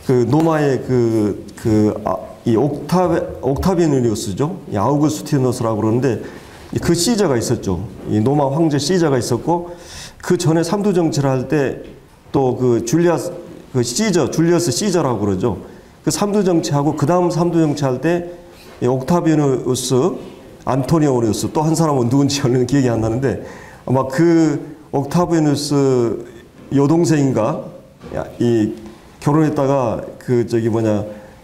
그 노마의 이 옥타비아누스죠. 이 아우구스티누스라고 그러는데 그 시저가 있었죠. 이 노마 황제 시저가 있었고 그 전에 삼두 정치를 할 때 또 그 줄리어스 시저라고 그러죠. 그 삼두 정치하고 그 다음 삼두 정치할 때 옥타비아누스, 안토니오누스 또 한 사람은 누군지 얼른 기억이 안 나는데 아마 그 옥타비아누스 여동생인가 이 결혼했다가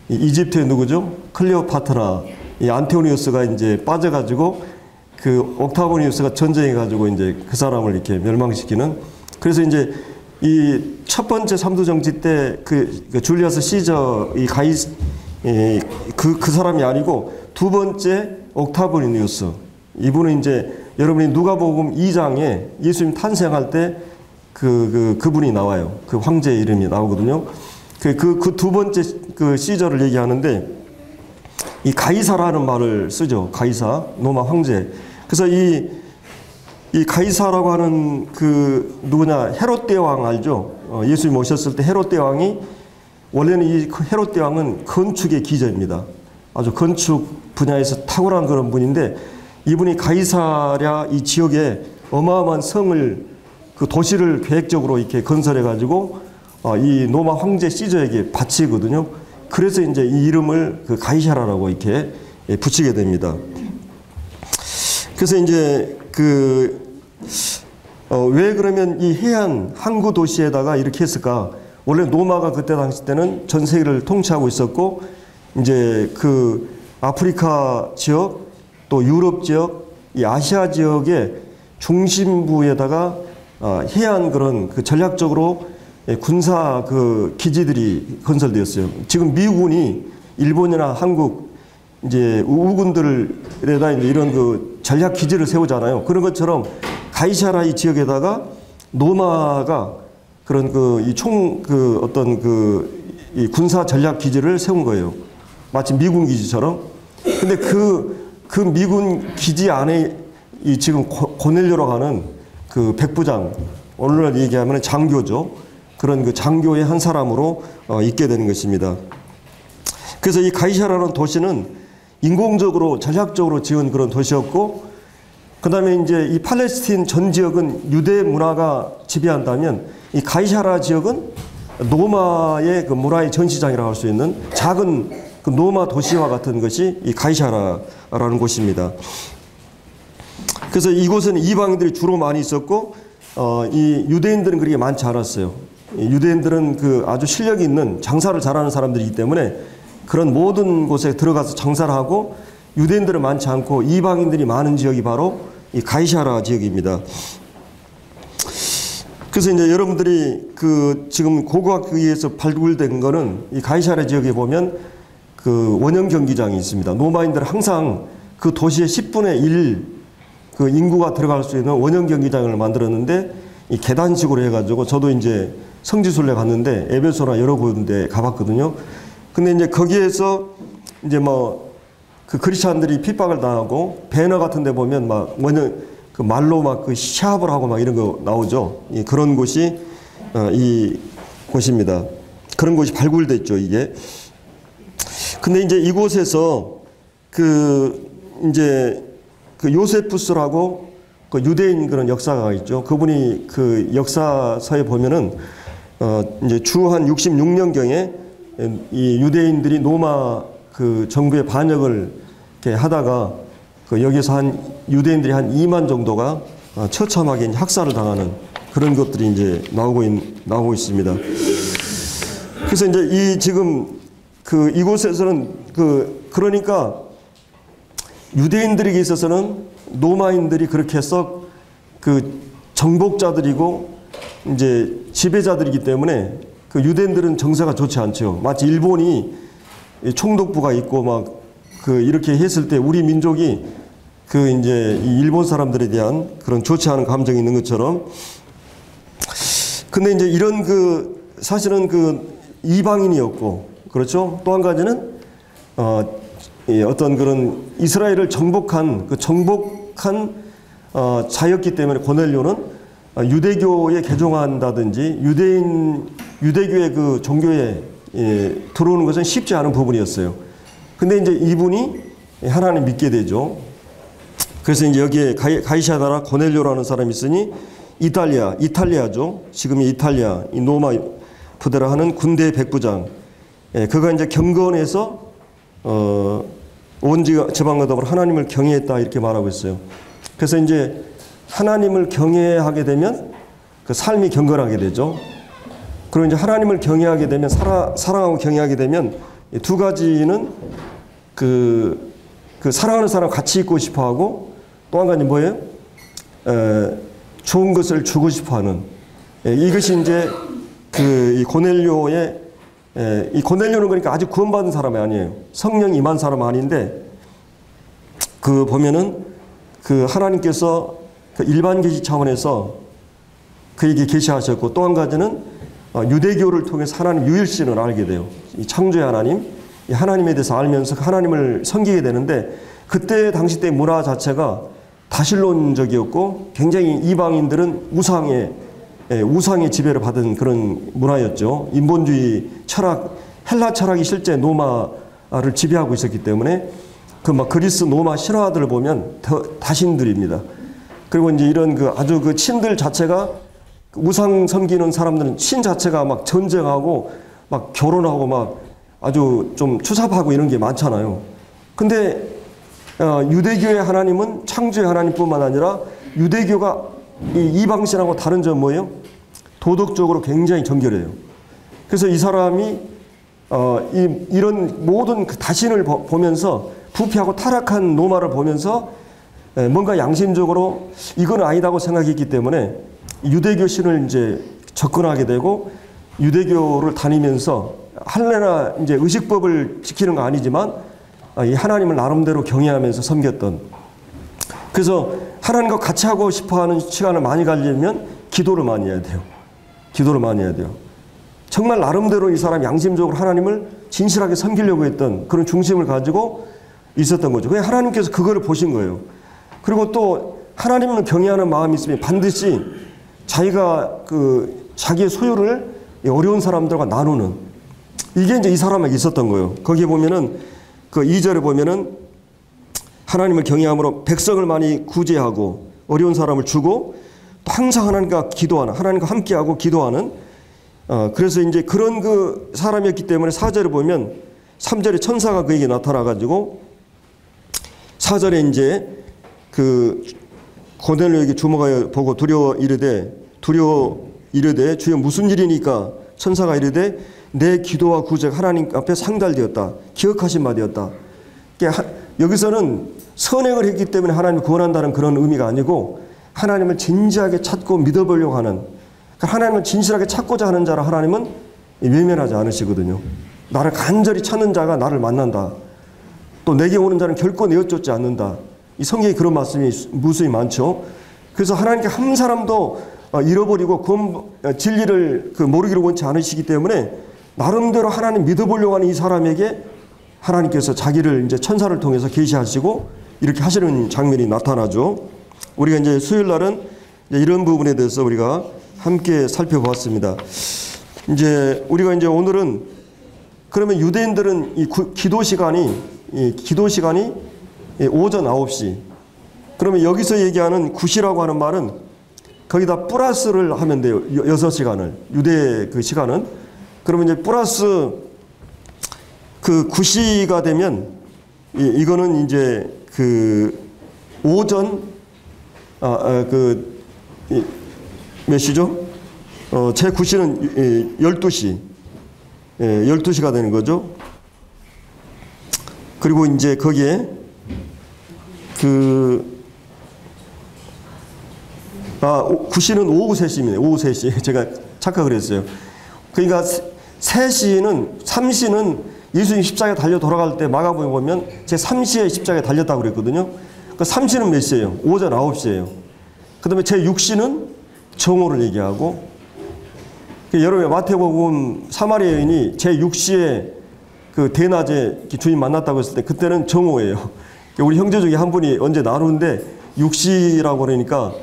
이집트의 누구죠? 클레오파트라 이 안토니우스가 이제 빠져가지고 그 옥타비아누스가 전쟁해가지고 이제 그 사람을 이렇게 멸망시키는. 그래서 이제 이 첫 번째 삼두 정치 때 그 줄리어스 시저 이 그 사람이 아니고 두 번째 옥타비아누스 이분은 이제 여러분이 누가복음 2장에 예수님 탄생할 때 그분이 나와요. 그 황제의 이름이 나오거든요. 그 두 번째 그 시저를 얘기하는데 이 가이사라는 말을 쓰죠. 가이사, 로마 황제. 그래서 이 가이사라고 하는 그 누구냐 헤롯 대왕 알죠? 예수님 오셨을 때 헤롯 대왕이 원래는 이 헤롯 대왕은 건축의 기저입니다. 아주 건축 분야에서 탁월한 그런 분인데 이분이 가이사랴 이 지역에 어마어마한 성을 그 도시를 계획적으로 이렇게 건설해 가지고 이 로마 황제 시저에게 바치거든요. 그래서 이제 이 이름을 그 가이사라라고 이렇게 붙이게 됩니다. 그래서 이제 왜 그러면 이 해안 항구 도시에다가 이렇게 했을까? 원래 로마가 그때 당시 때는 전 세계를 통치하고 있었고 이제 그 아프리카 지역 또 유럽 지역 이 아시아 지역의 중심부에다가 해안 그런 그 전략적으로 군사 그 기지들이 건설되었어요. 지금 미군이 일본이나 한국 이제 우군들에다 이제 이런 그 전략 기지를 세우잖아요. 그런 것처럼 가이사라 이 지역에다가 로마가 그런 이 군사 전략 기지를 세운 거예요. 마치 미군 기지처럼. 근데 그 미군 기지 안에 이 지금 고넬료라고 하는 그 백부장, 오늘날 얘기하면 장교죠. 그런 그 장교의 한 사람으로 있게 되는 것입니다. 그래서 이 가이사라는 도시는 인공적으로 전략적으로 지은 그런 도시였고, 그 다음에 이제 이 팔레스틴 전 지역은 유대 문화가 지배한다면 이 가이사라 지역은 로마의 그 문화의 전시장이라고 할 수 있는 작은 그 로마 도시와 같은 것이 이 가이사라라는 곳입니다. 그래서 이곳은 이방인들이 주로 많이 있었고, 이 유대인들은 그렇게 많지 않았어요. 유대인들은 그 아주 실력이 있는 장사를 잘하는 사람들이기 때문에 그런 모든 곳에 들어가서 장사를 하고, 유대인들은 많지 않고 이방인들이 많은 지역이 바로 이 가이사라 지역입니다. 그래서 이제 여러분들이 그 지금 고고학교에서 발굴된 거는 이 가이사라 지역에 보면 그 원형 경기장이 있습니다. 로마인들은 항상 그 도시의 10분의 1 그 인구가 들어갈 수 있는 원형 경기장을 만들었는데 이 계단식으로 해가지고 저도 이제 성지순례 갔는데 에베소나 여러 군데 가봤거든요. 근데 이제 거기에서 이제 뭐 그 크리스찬들이 핍박을 당하고 배너 같은 데 보면 막 원형 그 말로 막 그 시합을 하고 막 이런 거 나오죠. 그런 곳이 이 곳입니다. 그런 곳이 발굴됐죠, 이게. 근데 이제 이곳에서 이제 요세푸스라고 그 유대인 그런 역사가 있죠. 그분이 그 역사서에 보면은 이제 주 한 66년경에 이 유대인들이 로마 그 정부의 반역을 이렇게 하다가 그 여기서 한 유대인들이 한 2만 정도가 처참하게 학살을 당하는 그런 것들이 이제 나오고 있습니다. 그래서 이제 이 지금 그 이곳에서는 그러니까 유대인들에게 있어서는 로마인들이 그렇게 썩 그 정복자들이고 이제 지배자들이기 때문에 그 유대인들은 정세가 좋지 않죠. 마치 일본이 총독부가 있고 막 이렇게 했을 때 우리 민족이 이제 이 일본 사람들에 대한 그런 좋지 않은 감정이 있는 것처럼. 근데 이제 이런 사실은 이방인이었고, 그렇죠? 또 한 가지는 어떤 그런 이스라엘을 정복한 자였기 때문에 고넬료는 유대교에 개종한다든지 유대교의 그 종교에 들어오는 것은 쉽지 않은 부분이었어요. 근데 이제 이분이 하나님 믿게 되죠. 그래서 이제 여기에 가이사 나라 고넬료라는 사람이 있으니 이탈리아죠. 지금의 이탈리아, 이 로마 부대라 하는 군대 백부장. 그가 이제 경건해서 온 지방가답으로 하나님을 경외했다 이렇게 말하고 있어요. 그래서 이제 하나님을 경외하게 되면 그 삶이 경건하게 되죠. 그리고 이제 하나님을 경외하게 되면 사랑하고 경외하게 되면 두 가지는 그 사랑하는 사람 같이 있고 싶어하고 또 한 가지 뭐예요? 좋은 것을 주고 싶어하는 이것이 이제 이 고넬료의 이 고넬료는 그러니까 아직 구원받은 사람이 아니에요. 성령 임한 사람 아닌데 그 보면은 그 하나님께서 그 일반 계시 차원에서 그에게 계시하셨고 또 한 가지는 유대교를 통해서 하나님 유일신을 알게 돼요. 이 창조의 하나님, 이 하나님에 대해서 알면서 하나님을 섬기게 되는데 그때 당시 때 문화 자체가 다신론적이었고 굉장히 이방인들은 우상의 지배를 받은 그런 문화였죠. 인본주의 철학, 헬라 철학이 실제 로마를 지배하고 있었기 때문에 그 막 그리스 로마 신화들을 보면 다신들입니다. 그리고 이제 이런 아주 그 신들 자체가 우상 섬기는 사람들은 신 자체가 막 전쟁하고 막 결혼하고 막 아주 좀 추잡하고 이런 게 많잖아요. 근데 유대교의 하나님은 창조의 하나님뿐만 아니라 유대교가 이방신하고 다른 점 뭐예요? 도덕적으로 굉장히 정결해요. 그래서 이 사람이 이런 모든 그 다신을 보면서 부패하고 타락한 로마를 보면서 뭔가 양심적으로 이건 아니다고 생각했기 때문에 유대교 신을 이제 접근하게 되고 유대교를 다니면서 할례나 이제 의식법을 지키는 거 아니지만 이 하나님을 나름대로 경외하면서 섬겼던. 그래서 하나님과 같이 하고 싶어하는 시간을 많이 가지려면 기도를 많이 해야 돼요. 기도를 많이 해야 돼요. 정말 나름대로 이 사람 양심적으로 하나님을 진실하게 섬기려고 했던 그런 중심을 가지고 있었던 거죠. 그냥 하나님께서 그거를 보신 거예요. 그리고 또 하나님을 경외하는 마음이 있으면 반드시 자기가 자기의 소유를 어려운 사람들과 나누는 이게 이제 이 사람에게 있었던 거예요. 거기에 보면은 그 2절에 보면은 하나님을 경외함으로 백성을 많이 구제하고 어려운 사람을 주고 또 항상 하나님과 기도하는 하나님과 함께하고 기도하는 그래서 이제 그런 그 사람이었기 때문에 4절에 보면 3절에 천사가 그에게 나타나 가지고 4절에 이제 그 고넬료에게 주목하여 보고 두려워 이르되 주여 무슨 일이니까 천사가 이르되 내 기도와 구제가 하나님 앞에 상달되었다. 기억하신 바 되었다. 여기서는 선행을 했기 때문에 하나님을 구원한다는 그런 의미가 아니고 하나님을 진지하게 찾고 믿어보려고 하는 하나님을 진실하게 찾고자 하는 자라 하나님은 외면하지 않으시거든요. 나를 간절히 찾는 자가 나를 만난다. 또 내게 오는 자는 결코 내어쫓지 않는다. 이 성경에 그런 말씀이 무수히 많죠. 그래서 하나님께 한 사람도 잃어버리고 진리를 모르기를 원치 않으시기 때문에 나름대로 하나님 믿어보려고 하는 이 사람에게 하나님께서 자기를 이제 천사를 통해서 계시하시고 이렇게 하시는 장면이 나타나죠. 우리가 이제 수요일 날은 이제 이런 부분에 대해서 우리가 함께 살펴보았습니다. 이제 우리가 이제 오늘은 그러면 유대인들은 이 기도 시간이 오전 9시. 그러면 여기서 얘기하는 9시라고 하는 말은 거기다 플러스를 하면 돼요. 6시간을. 유대 그 시간은. 그러면 이제 플러스 그 9시가 되면 이거는 이제 그 오전 몇 시죠? 제 9시는 12시. 12시가 되는 거죠. 그리고 이제 거기에 9시는 오후 3시입니다. 오후 3시. 제가 착각을 했어요. 그러니까 3시는 예수님 십자가에 달려 돌아갈 때 마가복음에 보면 제 3시에 십자가에 달렸다고 그랬거든요. 그러니까 3시는 몇 시예요? 오전 9시예요. 그 다음에 제 6시는 정오를 얘기하고 여러분 마태복음 사마리아 여인이 제 6시에 그 대낮에 주님 만났다고 했을 때 그때는 정오예요. 우리 형제 중에 한 분이 언제 나누는데 6시라고 그러니까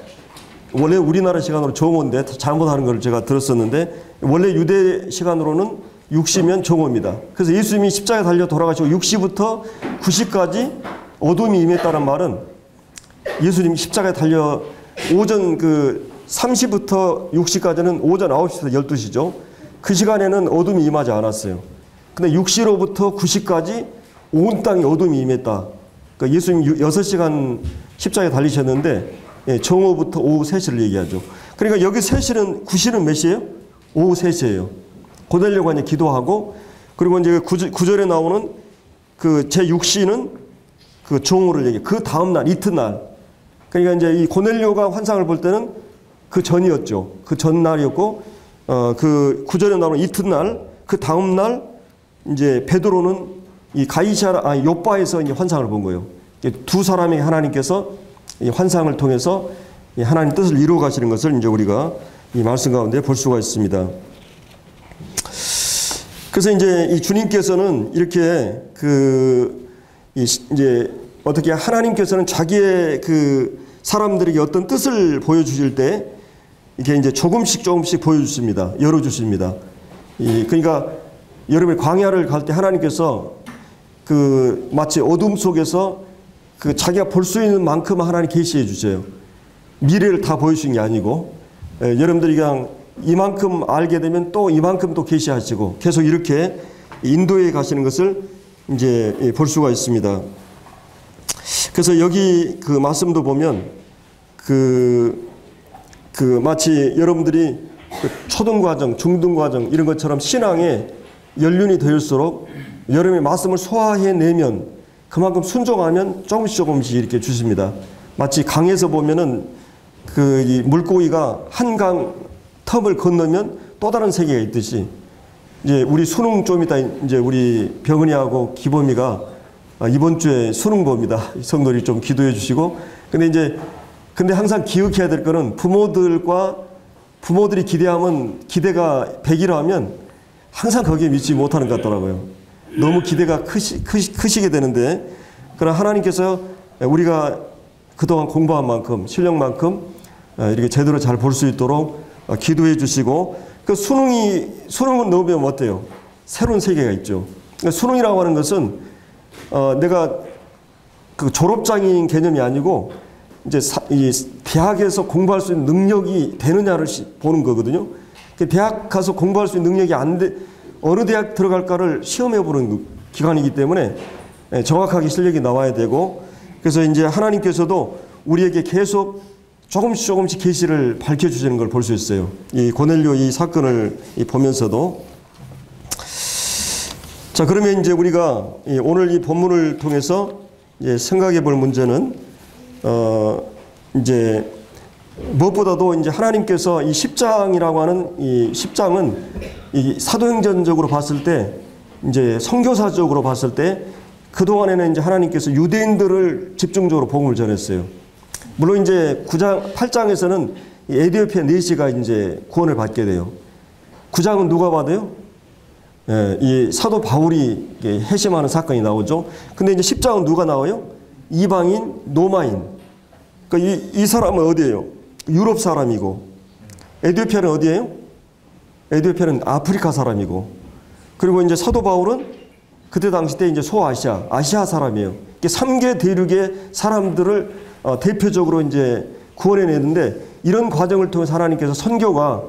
원래 우리나라 시간으로 정오인데 잘못하는 걸 제가 들었었는데 원래 유대 시간으로는 6시면 정오입니다. 그래서 예수님이 십자가에 달려 돌아가시고 6시부터 9시까지 어둠이 임했다는 말은 예수님이 십자가에 달려 오전 3시부터 6시까지는 오전 9시부터 12시죠. 그 시간에는 어둠이 임하지 않았어요. 근데 6시로부터 9시까지 온 땅에 어둠이 임했다. 그러니까 예수님 6시간 십자가에 달리셨는데 정오부터 오후 3시를 얘기하죠. 그러니까 여기 3시는 9시는 몇 시예요? 오후 3시예요. 고넬료가 이제 기도하고 그리고 이제 9절에 나오는 그 제6시는 그 정오를 얘기해요. 그 다음 날 이튿날. 그러니까 이제 이 고넬료가 환상을 볼 때는 그 전이었죠. 그 전날이었고 그 9절에 나오는 이튿날 그 다음 날 이제 베드로는 이 요바에서 이제 환상을 본 거예요. 두 사람에게 하나님께서 이 환상을 통해서 이 하나님 뜻을 이루어 가시는 것을 이제 우리가 이 말씀 가운데 볼 수가 있습니다. 그래서 이제 이 주님께서는 이렇게 이제 어떻게 하나님께서는 자기의 그 사람들에게 어떤 뜻을 보여주실 때 이렇게 이제 조금씩 보여주십니다. 열어주십니다. 그러니까 여러분이 광야를 갈 때 하나님께서 그 마치 어둠 속에서 그 자기가 볼 수 있는 만큼 하나님 계시해 주세요. 미래를 다 보여주신 게 아니고 여러분들이 그냥 이만큼 알게 되면 또 이만큼 또 계시하시고 계속 이렇게 인도에 가시는 것을 이제 볼 수가 있습니다. 그래서 여기 그 말씀도 보면 마치 여러분들이 초등과정, 중등과정 이런 것처럼 신앙에 연륜이 될수록 여러분의 말씀을 소화해내면 그만큼 순종하면 조금씩 이렇게 주십니다. 마치 강에서 보면은 이 물고기가 한강 텀을 건너면 또 다른 세계가 있듯이 이제 우리 수능 좀 이따 이제 우리 병은이하고 기범이가 이번 주에 수능 봅니다. 성도들이 좀 기도해 주시고 근데 항상 기억해야 될 거는 부모들이 기대가 100이라면 항상 거기에 미치지 못하는 것 같더라고요. 너무 기대가 크시게 되는데 그러나 하나님께서 우리가 그동안 공부한 만큼 실력만큼 이렇게 제대로 잘 볼 수 있도록 기도해 주시고 그 수능은 넣으면 어때요? 새로운 세계가 있죠. 그러니까 수능이라고 하는 것은 내가 그 졸업장인 개념이 아니고 이제 이 대학에서 공부할 수 있는 능력이 되느냐를 보는 거거든요. 대학 가서 공부할 수 있는 능력이 어느 대학 들어갈까를 시험해 보는 기간이기 때문에 정확하게 실력이 나와야 되고 그래서 이제 하나님께서도 우리에게 계속 조금씩 계시를 밝혀주시는 걸 볼 수 있어요. 이 고넬료 이 사건을 보면서도. 자, 그러면 이제 우리가 오늘 이 본문을 통해서 생각해 볼 문제는, 이제 무엇보다도 이제 하나님께서 이 10장이라고 하는 이 10장은 이 사도행전적으로 봤을 때, 이제 선교사적으로 봤을 때, 그동안에는 이제 하나님께서 유대인들을 집중적으로 복음을 전했어요. 물론 이제 8장에서는 에디오피아 내시가 이제 구원을 받게 돼요. 9장은 누가 받아요? 이 사도 바울이 회심하는 사건이 나오죠. 근데 이제 10장은 누가 나와요? 이방인, 노마인. 그러니까 이 사람은 어디예요? 유럽 사람이고, 에디오피아는 어디예요? 에디오피아는 아프리카 사람이고, 그리고 이제 사도 바울은 그때 당시 때 이제 아시아 사람이에요. 3개 대륙의 사람들을 대표적으로 이제 구원해내는데, 이런 과정을 통해서 하나님께서 선교가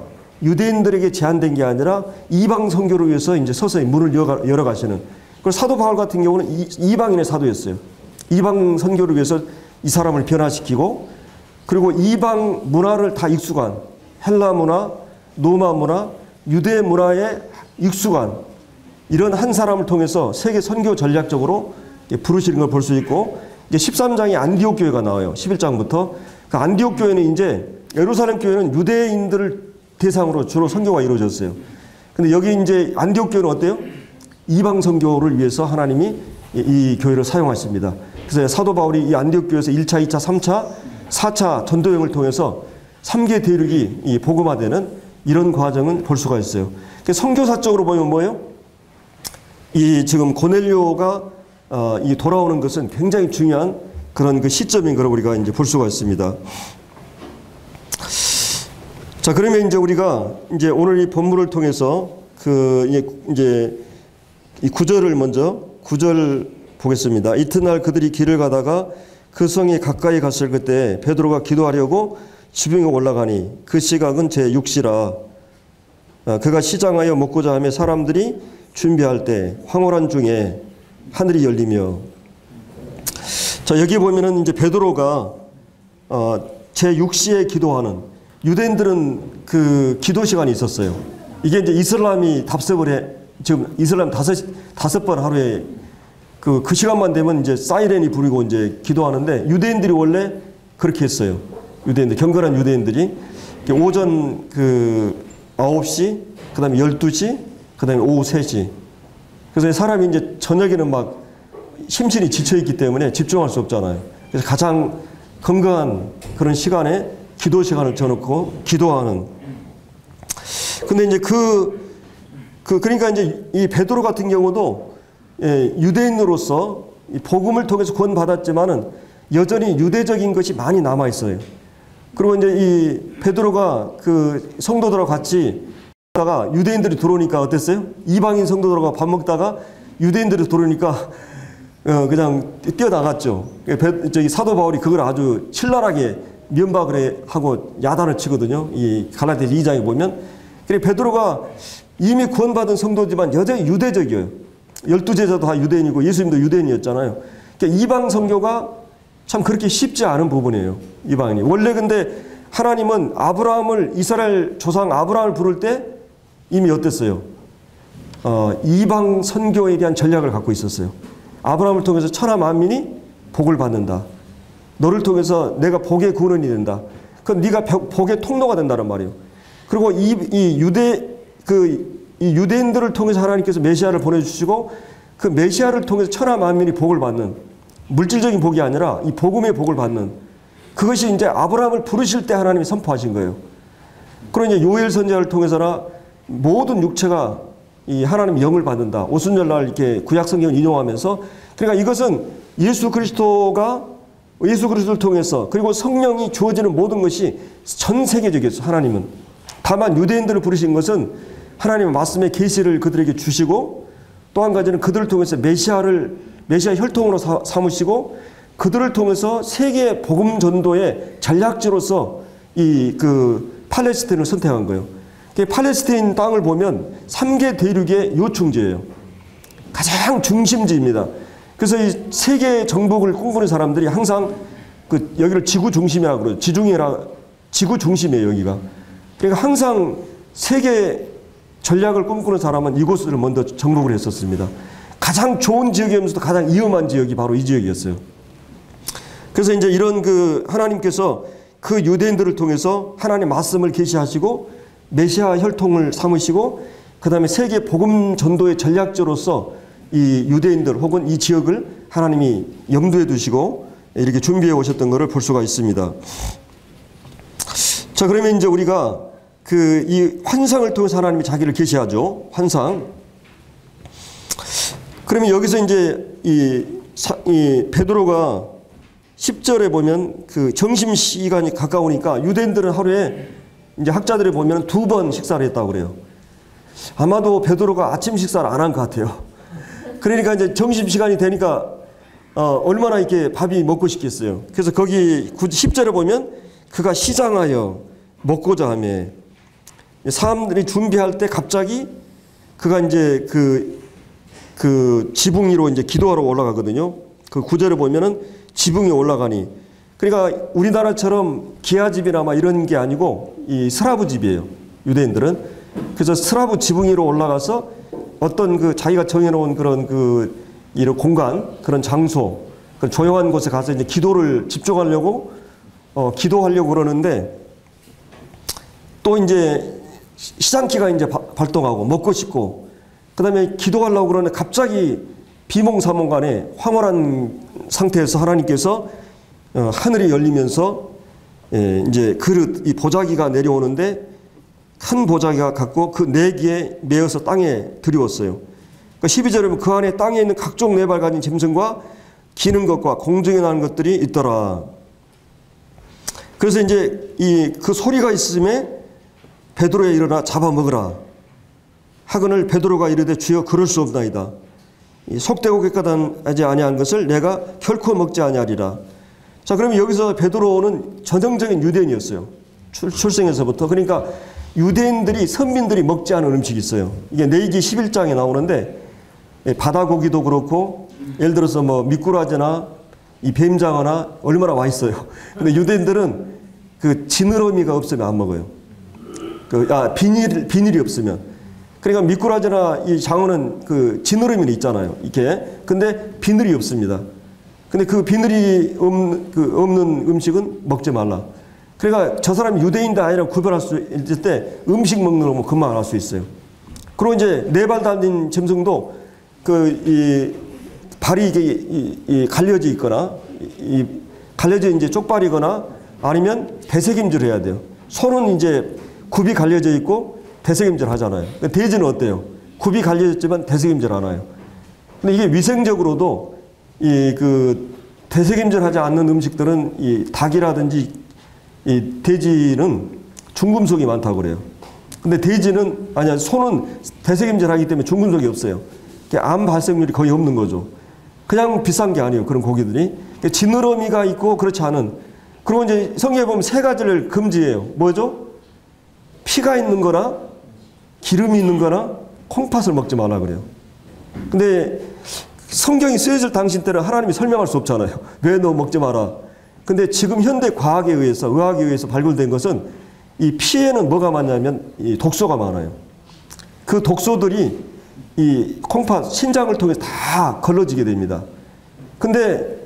유대인들에게 제한된 게 아니라 이방 선교를 위해서 이제 서서히 문을 열어가시는. 그리고 사도 바울 같은 경우는 이방인의 사도였어요. 이방 선교를 위해서 이 사람을 변화시키고, 그리고 이방 문화를 다 익숙한 헬라 문화, 로마 문화, 유대 문화에 익숙한 이런 한 사람을 통해서 세계 선교 전략적으로 부르시는 걸 볼 수 있고, 이제 13장에 안디옥 교회가 나와요. 11장부터. 그 안디옥 교회는 이제 예루살렘 교회는 유대인들을 대상으로 주로 선교가 이루어졌어요. 근데 여기 이제 안디옥 교회는 어때요? 이방 선교를 위해서 하나님이 이 교회를 사용하십니다. 그래서 사도 바울이 이 안디옥 교회에서 1차, 2차, 3차, 4차 전도여행을 통해서 3개 대륙이 복음화되는 이런 과정은 볼 수가 있어요. 선교사적으로 보면 뭐예요? 이 지금 고넬료가 이 돌아오는 것은 굉장히 중요한 그런 그 시점인 걸 우리가 이제 볼 수가 있습니다. 자, 그러면 이제 우리가 이제 오늘 이 본문을 통해서 이제 이 구절을 먼저 구절 보겠습니다. 이튿날 그들이 길을 가다가 그 성에 가까이 갔을 그때 베드로가 기도하려고 지붕에 올라가니 그 시각은 제6시라. 그가 시장하여 먹고자 하며 사람들이 준비할 때 황홀한 중에 하늘이 열리며. 자, 여기 보면은 이제 베드로가 제6시에 기도하는, 유대인들은 그 기도 시간이 있었어요. 이게 이제 이슬람이 답습을 해, 지금 이슬람 다섯 번 하루에 그 시간만 되면 이제 사이렌이 부리고 이제 기도하는데, 유대인들이 원래 그렇게 했어요. 유대인들, 경건한 유대인들이 오전 그 9시, 그 다음에 12시, 그 다음에 오후 3시. 그래서 사람이 이제 저녁에는 막 심신이 지쳐있기 때문에 집중할 수 없잖아요. 그래서 가장 건강한 그런 시간에 기도 시간을 정해놓고 기도하는. 근데 이제 그러니까 이제 이 베드로 같은 경우도 유대인으로서 이 복음을 통해서 구원받았지만은 여전히 유대적인 것이 많이 남아있어요. 그리고 이제 이 베드로가 그 성도들하고 같이 다가 유대인들이 들어오니까 어땠어요? 이방인 성도들하고 밥 먹다가 유대인들이 들어오니까 그냥 뛰어나갔죠. 저기 사도 바울이 그걸 아주 신랄하게 면박을 하고 야단을 치거든요. 이 갈라디아 2장에 보면. 그래 베드로가 이미 구원받은 성도지만 여전히 유대적이에요. 12제자도 다 유대인이고 예수님도 유대인이었잖아요. 그러니까 이방 선교가 참 그렇게 쉽지 않은 부분이에요. 이방인이. 원래 근데 하나님은 아브라함을, 이스라엘 조상 아브라함을 부를 때 이미 어땠어요? 이방 선교에 대한 전략을 갖고 있었어요. 아브라함을 통해서 천하 만민이 복을 받는다. 너를 통해서 내가 복의 근원이 된다. 그럼 네가 복의 통로가 된다는 말이에요. 그리고 이 유대인들을 통해서 하나님께서 메시아를 보내주시고 그 메시아를 통해서 천하 만민이 복을 받는, 물질적인 복이 아니라 이 복음의 복을 받는, 그것이 이제 아브라함을 부르실 때 하나님이 선포하신 거예요. 그리고 이제 요엘 선지자를 통해서나 모든 육체가 이 하나님 영을 받는다. 오순절날 이렇게 구약 성경을 인용하면서, 그러니까 이것은 예수 그리스도를 통해서, 그리고 성령이 주어지는 모든 것이 전 세계적이었어요. 하나님은. 다만 유대인들을 부르신 것은 하나님의 말씀의 계시를 그들에게 주시고, 또 한 가지는 그들을 통해서 메시아 혈통으로 삼으시고, 그들을 통해서 세계 복음 전도의 전략지로서 팔레스타인을 선택한 거예요. 팔레스타인 땅을 보면 3개 대륙의 요충지예요. 가장 중심지입니다. 그래서 이 세계 정복을 꿈꾸는 사람들이 항상 여기를 지구 중심이라고 그러죠. 지구 중심이에요, 여기가. 그러니까 항상 세계 전략을 꿈꾸는 사람은 이곳을 먼저 정복을 했었습니다. 가장 좋은 지역이면서도 가장 위험한 지역이 바로 이 지역이었어요. 그래서 이제 이런 하나님께서 그 유대인들을 통해서 하나님의 말씀을 계시하시고 메시아 혈통을 삼으시고, 그 다음에 세계 복음 전도의 전략자로서 이 유대인들 혹은 이 지역을 하나님이 염두에 두시고 이렇게 준비해 오셨던 것을 볼 수가 있습니다. 자, 그러면 이제 우리가 이 환상을 통해서 하나님이 자기를 계시하죠. 환상. 그러면 여기서 이제 이 베드로가 10절에 보면 그 점심 시간이 가까우니까 유대인들은 하루에 이제 학자들이 보면 2번 식사를 했다고 그래요. 아마도 베드로가 아침 식사를 안 한 것 같아요. 그러니까 이제 점심 시간이 되니까 얼마나 이렇게 밥이 먹고 싶겠어요. 그래서 거기 10절에 보면 그가 시장하여 먹고자 하며, 사람들이 준비할 때 갑자기 그가 이제 그 지붕 위로 이제 기도하러 올라가거든요. 그 9절에 보면은 지붕에 올라가니, 그러니까 우리나라처럼 기아집이나 막 이런 게 아니고 이 스라브 집이에요, 유대인들은. 그래서 스라브 지붕 위로 올라가서 어떤 자기가 정해놓은 그런 이런 공간, 그런 장소, 그런 조용한 곳에 가서 이제 기도를 집중하려고 기도하려고 그러는데, 또 이제 시장기가 이제 발동하고 먹고 싶고, 그 다음에 기도하려고 그러는데 갑자기 비몽사몽간에 황홀한 상태에서 하나님께서 하늘이 열리면서 이제 그릇, 이 보자기가 내려오는데 큰 보자기가 갖고 그 내기에 메어서 땅에 들이웠어요. 그러니까 12절에 보면 그 안에 땅에 있는 각종 네 발 가진 짐승과 기는 것과 공중에 나는 것들이 있더라. 그래서 이제 그 소리가 있음에 베드로에 일어나 잡아먹으라. 하거늘 베드로가 이르되 주여 그럴 수 없나이다. 속되고 객가당하지 아니한 것을 내가 결코 먹지 아니하리라. 자, 그러면 여기서 베드로는 전형적인 유대인이었어요. 출생에서부터. 그러니까 유대인들이, 선민들이 먹지 않은 음식이 있어요. 이게 레위기 11장에 나오는데, 바다고기도 그렇고 예를 들어서 뭐 미꾸라지나 이 뱀장어나 얼마나 맛있어요. 근데 유대인들은 그 지느러미가 없으면 안 먹어요. 비닐이 없으면. 그러니까 미꾸라지나 이 장어는 그 지느러미는 있잖아요. 이게. 근데 비늘이 없습니다. 근데 그 비늘이 없는 음식은 먹지 말라. 그러니까 저 사람이 유대인도 아니라 구별할 수 있을 때 음식 먹는 거 금방 알 수 있어요. 그리고 이제 네 발 달린 짐승도 이 발이 이게 갈려져 있거나 갈려져 이제 쪽발이거나 아니면 대세김질 해야 돼요. 소는 이제 굽이 갈려져 있고 대세김질 하잖아요. 돼지는 어때요? 굽이 갈려졌지만 대세김질 안 해요. 근데 이게 위생적으로도 대세김질 하지 않는 음식들은 이 닭이라든지 이 돼지는 중금속이 많다고 그래요. 근데 소는 대세김질 하기 때문에 중금속이 없어요. 암 발생률이 거의 없는 거죠. 그냥 비싼 게 아니에요. 그런 고기들이. 지느러미가 있고 그렇지 않은. 그리고 이제 성경에 보면 세 가지를 금지해요. 뭐죠? 피가 있는 거나 기름이 있는 거나 콩팥을 먹지 말라 그래요. 근데 성경이 쓰여질 당시 때는 하나님이 설명할 수 없잖아요. 왜 너 먹지 마라. 근데 지금 현대 과학에 의해서, 의학에 의해서 발굴된 것은 이 피에는 뭐가 많냐면 이 독소가 많아요. 그 독소들이 이 콩팥, 신장을 통해서 다 걸러지게 됩니다. 근데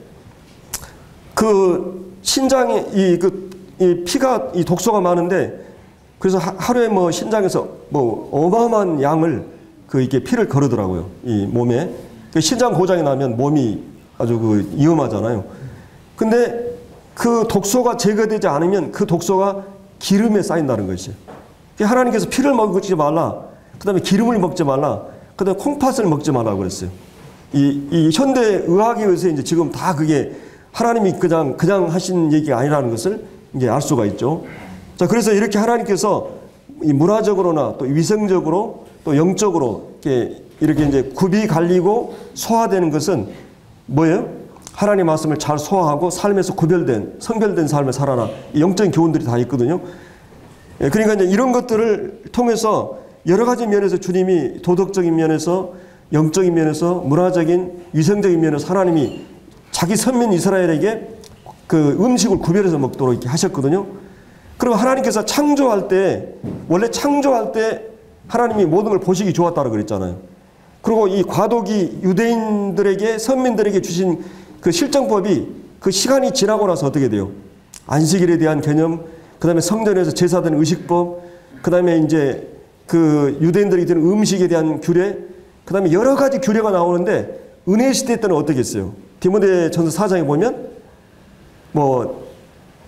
그 신장에 이 피가 이 독소가 많은데 그래서 하루에 뭐 신장에서 뭐 어마어마한 양을 이게 피를 거르더라고요. 이 몸에. 신장 고장이 나면 몸이 아주 위험하잖아요. 근데 그 독소가 제거되지 않으면 그 독소가 기름에 쌓인다는 것이에요. 하나님께서 피를 먹지 말라. 그 다음에 기름을 먹지 말라. 그 다음에 콩팥을 먹지 말라고 그랬어요. 이 현대 의학에 의해서 이제 지금 다 그게 하나님이 그냥 하신 얘기가 아니라는 것을 이제 알 수가 있죠. 자, 그래서 이렇게 하나님께서 이 문화적으로나 또 위생적으로 또 영적으로 이렇게 이제 굽이 갈리고 소화되는 것은 뭐예요? 하나님의 말씀을 잘 소화하고 삶에서 성별된 삶을 살아라. 영적인 교훈들이 다 있거든요. 그러니까 이제 이런 것들을 통해서 여러 가지 면에서 주님이 도덕적인 면에서, 영적인 면에서, 문화적인, 위생적인 면에서 하나님이 자기 선민 이스라엘에게 그 음식을 구별해서 먹도록 이렇게 하셨거든요. 그리고 하나님께서 원래 창조할 때 하나님이 모든 걸 보시기 좋았다고 그랬잖아요. 그리고 이 과도기 유대인들에게, 선민들에게 주신 그 실정법이 그 시간이 지나고 나서 어떻게 돼요? 안식일에 대한 개념, 그 다음에 성전에서 제사되는 의식법, 그 다음에 이제 그 유대인들에게 되는 음식에 대한 규례, 그 다음에 여러 가지 규례가 나오는데 은혜 시대 때는 어떻게 했어요? 디모데 전서 4장에 보면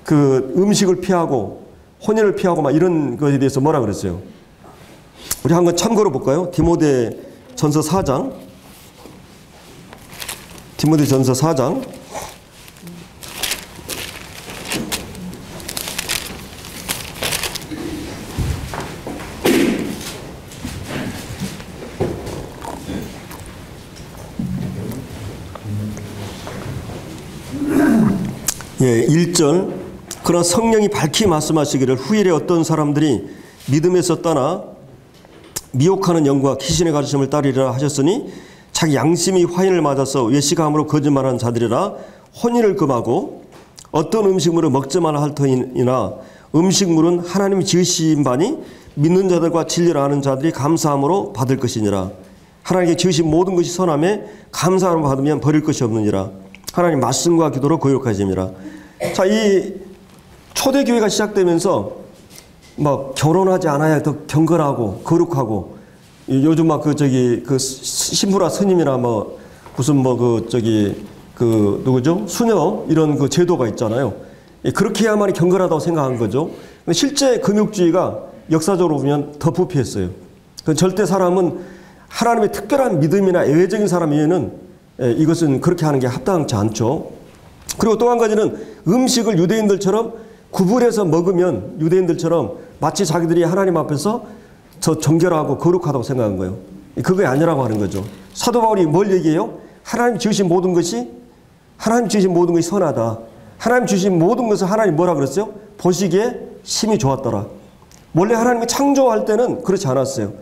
그 음식을 피하고 혼인을 피하고 막 이런 것에 대해서 뭐라 그랬어요? 우리 한번 참고로 볼까요? 디모데 전서 4장. 디모데 전서 4장. 예, 1절. 그러나 성령이 밝히 말씀하시기를 후일에 어떤 사람들이 믿음에서 떠나 미혹하는 영과 귀신의 가르침을 따르리라 하셨으니 자기 양심이 화인을 맞아서 외식함으로 거짓말하는 자들이라 혼인을 금하고 어떤 음식물을 먹지 말라 할 터이나 음식물은 하나님이 지으신 바니 믿는 자들과 진리를 아는 자들이 감사함으로 받을 것이니라. 하나님께 지으신 모든 것이 선함에 감사함을 받으면 버릴 것이 없느니라. 하나님 말씀과 기도로 거룩하심이라. 자, 이 초대교회가 시작되면서 결혼하지 않아야 더 경건하고 거룩하고, 요즘 신부라 스님이나 누구죠? 수녀 이런 그 제도가 있잖아요. 그렇게 해야만이 경건하다고 생각한 거죠. 근데 실제 금욕주의가 역사적으로 보면 더 부패했어요. 절대 사람은 하나님의 특별한 믿음이나 예외적인 사람이면은 이것은 그렇게 하는 게 합당치 않죠. 그리고 또 한 가지는 음식을 유대인들처럼 구분해서 먹으면, 유대인들처럼 마치 자기들이 하나님 앞에서 저 정결하고 거룩하다고 생각한 거예요. 그게 아니라고 하는 거죠. 사도 바울이 뭘 얘기해요? 하나님 지으신 모든 것이 선하다. 하나님 주신 모든 것을 하나님 뭐라 그랬어요? 보시기에 심히 좋았더라. 원래 하나님이 창조할 때는 그렇지 않았어요.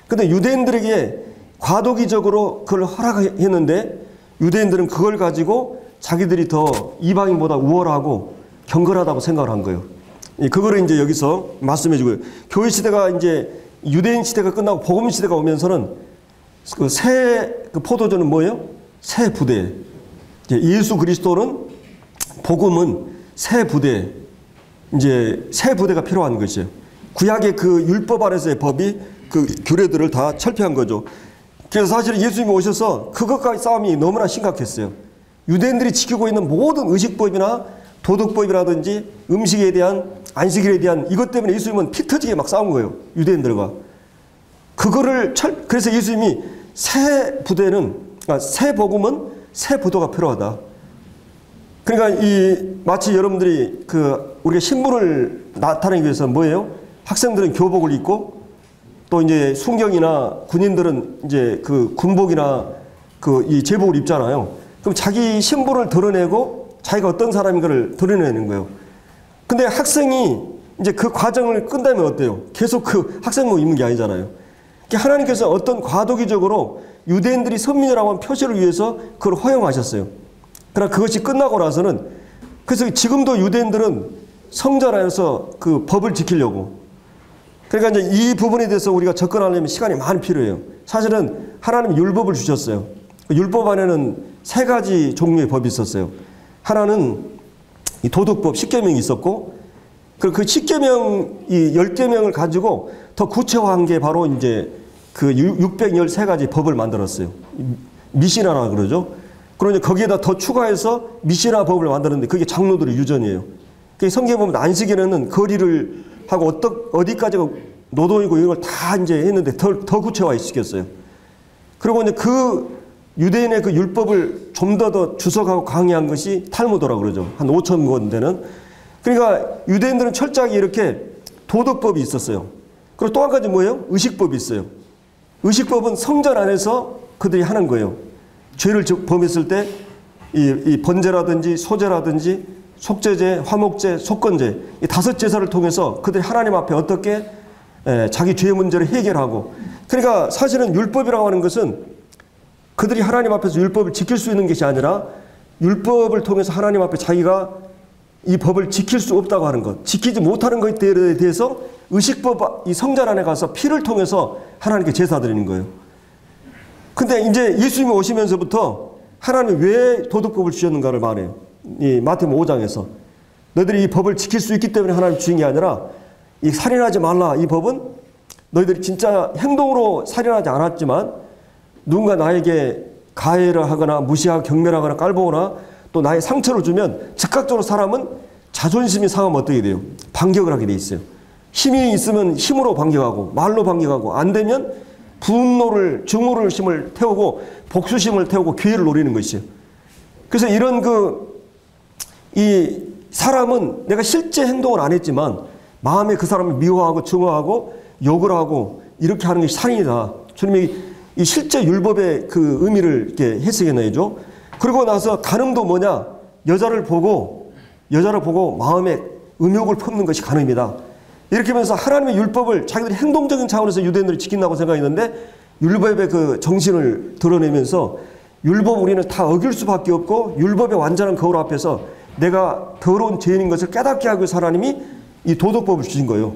근데 유대인들에게 과도기적으로 그걸 허락했는데 유대인들은 그걸 가지고 자기들이 더 이방인보다 우월하고 경건하다고 생각을 한 거예요. 그거를 이제 여기서 말씀해 주고요. 교회 시대가 이제 유대인 시대가 끝나고 복음 시대가 오면서는 그 포도주는 뭐예요? 새 부대. 예수 그리스도는 복음은 새 부대. 이제 새 부대가 필요한 것이에요. 구약의 그 율법 아래서의 법이 그 규례들을 다 철폐한 거죠. 그래서 사실은 예수님이 오셔서 그것과의 싸움이 너무나 심각했어요. 유대인들이 지키고 있는 모든 의식법이나 도덕법이라든지 음식에 대한 안식일에 대한 이것 때문에 예수님은 피 터지게 막 싸운 거예요. 유대인들과. 그래서 예수님이 새 복음은 새 부도가 필요하다. 그러니까 마치 여러분들이 우리가 신분을 나타내기 위해서 뭐예요? 학생들은 교복을 입고 또 이제 순경이나 군인들은 이제 그 군복이나 이 제복을 입잖아요. 그럼 자기 신분을 드러내고 자기가 어떤 사람인가를 드러내는 거예요. 근데 학생이 이제 그 과정을 끝내면 어때요? 계속 그 학생복 입는 게 아니잖아요. 하나님께서 어떤 과도기적으로 유대인들이 선민이라고 하는 표시를 위해서 그걸 허용하셨어요. 그러나 그것이 끝나고 나서는 그래서 지금도 유대인들은 성전 안에서 그 법을 지키려고 그러니까 이제 이 부분에 대해서 우리가 접근하려면 시간이 많이 필요해요. 사실은 하나님이 율법을 주셨어요. 율법 안에는 3가지 종류의 법이 있었어요. 하나는 이 도덕법 10계명이 있었고 그 10계명, 이 10계명을 가지고 더 구체화한 게 바로 이제 그 613가지 법을 만들었어요. 미시나라 그러죠. 그러니 거기에다 더 추가해서 미시나 법을 만들었는데 그게 장로들의 유전이에요. 성경에 보면 안식일에는 거리를 하고 어디까지가 노동이고 이런 걸 다 이제 했는데 더 구체화시켰어요. 그리고 이제 그 유대인의 그 율법을 좀 더 주석하고 강의한 것이 탈무드라고 그러죠. 한 5,000권 되는. 그러니까 유대인들은 철저하게 이렇게 도덕법이 있었어요. 그리고 또 한 가지 뭐예요? 의식법이 있어요. 의식법은 성전 안에서 그들이 하는 거예요. 죄를 범했을 때 이 번제라든지 소제라든지 속죄제, 화목제, 속건제 이 5제사를 통해서 그들이 하나님 앞에 어떻게 자기 죄의 문제를 해결하고 그러니까 사실은 율법이라고 하는 것은 그들이 하나님 앞에서 율법을 지킬 수 있는 것이 아니라 율법을 통해서 하나님 앞에 자기가 이 법을 지킬 수 없다고 하는 것, 지키지 못하는 것들에 대해서 의식법 이 성전 안에 가서 피를 통해서 하나님께 제사 드리는 거예요. 근데 이제 예수님이 오시면서부터 하나님이 왜 도덕법을 주셨는가를 말해요. 이 마태복음 5장에서 너희들이 이 법을 지킬 수 있기 때문에 하나님 주신 게 아니라 이 살인하지 말라 이 법은 너희들이 진짜 행동으로 살인하지 않았지만 누군가 나에게 가해를 하거나 무시하고 경멸하거나 깔보거나 또 나의 상처를 주면 즉각적으로 사람은 자존심이 상하면 어떻게 돼요? 반격을 하게 돼 있어요. 힘이 있으면 힘으로 반격하고 말로 반격하고 안 되면 분노를 증오심을 태우고 복수심을 태우고 기회를 노리는 것이에요. 그래서 이런 이 사람은 내가 실제 행동을 안 했지만 마음에 그 사람을 미워하고 증오하고 욕을 하고 이렇게 하는 것이 살인이다. 주님이 이 실제 율법의 그 의미를 이렇게 해석해 내죠. 그리고 나서 간음도 뭐냐? 여자를 보고 마음에 음욕을 품는 것이 간음이다. 이렇게 하면서 하나님의 율법을 자기들이 행동적인 차원에서 유대인들이 지킨다고 생각했는데 율법의 그 정신을 드러내면서 율법 우리는 다 어길 수밖에 없고 율법의 완전한 거울 앞에서 내가 더러운 죄인인 것을 깨닫게 하기 위해서 하나님이 이 도덕법을 주신 거예요.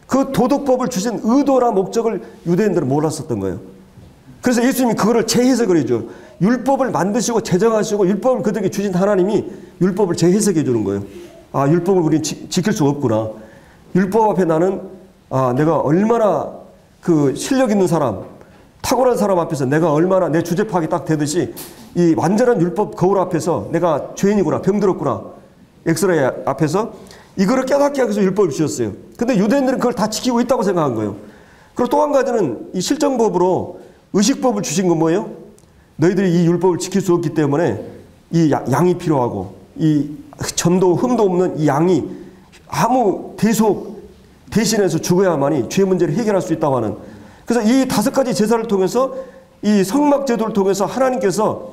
그 도덕법을 주신 의도나 목적을 유대인들은 몰랐었던 거예요. 그래서 예수님이 그거를 재해석을 해줘요. 율법을 만드시고 제정하시고 율법을 그들에게 주신 하나님이 율법을 재해석해 주는 거예요. 아, 율법을 우리는 지킬 수 없구나. 율법 앞에 나는 내가 얼마나 그 실력 있는 사람, 탁월한 사람 앞에서 내가 얼마나 내 주제 파악이 딱 되듯이 이 완전한 율법 거울 앞에서 내가 죄인이구나, 병들었구나, 엑스레이 앞에서 이거를 깨닫게 하기 위해서 율법을 주셨어요. 근데 유대인들은 그걸 다 지키고 있다고 생각한 거예요. 그리고 또 한 가지는 이 실정법으로 의식법을 주신 건 뭐예요? 너희들이 이 율법을 지킬 수 없기 때문에 이 양이 필요하고 이 점도 흠도 없는 이 양이 아무 대속 대신해서 죽어야만이 죄 문제를 해결할 수 있다고 하는. 그래서 이 5가지 제사를 통해서 이 성막 제도를 통해서 하나님께서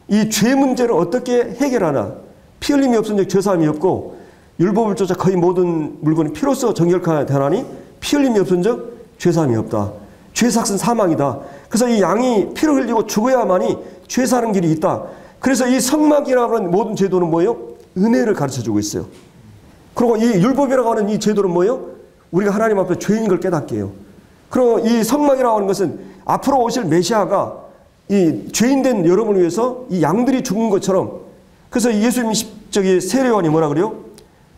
이 죄 문제를 어떻게 해결하나. 피 흘림이 없은 적 죄사함이 없고 율법을 쫓아 거의 모든 물건이 피로써 정결하되나니 피 흘림이 없은 적 죄사함이 없다. 죄 삭은 사망이다. 그래서 이 양이 피를 흘리고 죽어야만이 죄 사는 길이 있다. 그래서 이 성막이라고 하는 모든 제도는 뭐예요? 은혜를 가르쳐주고 있어요. 그리고 이 율법이라고 하는 이 제도는 뭐예요? 우리가 하나님 앞에 죄인인 걸 깨닫게 해요. 그리고 이 성막이라고 하는 것은 앞으로 오실 메시아가 이 죄인된 여러분을 위해서 이 양들이 죽은 것처럼. 그래서 예수님이 세례요한이 뭐라 그래요?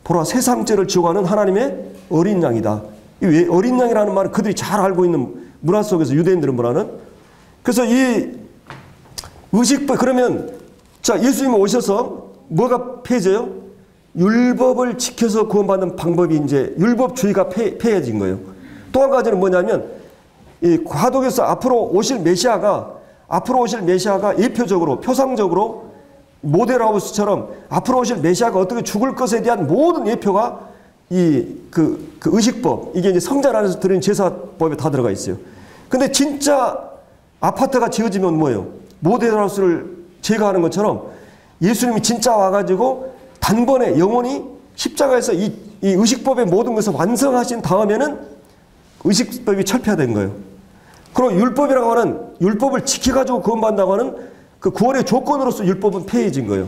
보라 세상 죄를 지고 가는 하나님의 어린 양이다. 왜 어린 양이라는 말을 그들이 잘 알고 있는 문화 속에서 유대인들은 뭐라는? 그래서 이 의식법 그러면 자 예수님이 오셔서 뭐가 폐해져요? 율법을 지켜서 구원받는 방법이 이제 율법주의가 폐해진 거예요. 또 한 가지는 뭐냐면 이 과도교에서 앞으로 오실 메시아가 예표적으로 표상적으로 모델하우스처럼 앞으로 오실 메시아가 어떻게 죽을 것에 대한 모든 예표가 그 의식법, 이게 이제 성전 안에서 드리는 제사법에 다 들어가 있어요. 근데 진짜 아파트가 지어지면 뭐예요? 모델하우스를 제거하는 것처럼 예수님이 진짜 와가지고 단번에 영원히 십자가에서 이 의식법의 모든 것을 완성하신 다음에는 의식법이 철폐된 거예요. 그리고 율법이라고 하는 율법을 지켜가지고 구원받는다고 하는 그 구원의 조건으로서 율법은 폐해진 거예요.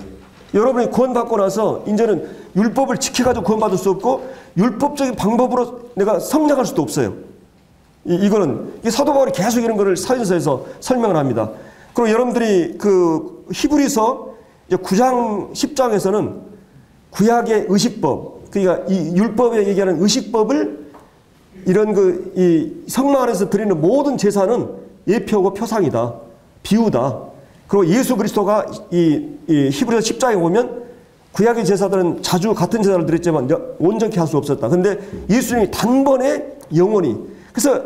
여러분이 구원받고 나서 이제는 율법을 지켜가지고 구원받을 수 없고 율법적인 방법으로 내가 성장할 수도 없어요. 이거는 사도 바울이 계속 이런 거를 사전서에서 설명을 합니다. 그리고 여러분들이 그 히브리서 9장 10장에서는 구약의 의식법, 그러니까 이 율법에 얘기하는 의식법을 이런 이 성막 안에서 드리는 모든 제사는 예표고 표상이다, 비유다. 그리고 예수 그리스도가 이 히브리서 10장에 보면 구약의 제사들은 자주 같은 제사를 드렸지만 온전히 할 수 없었다. 근데 예수님이 단번에 영원히. 그래서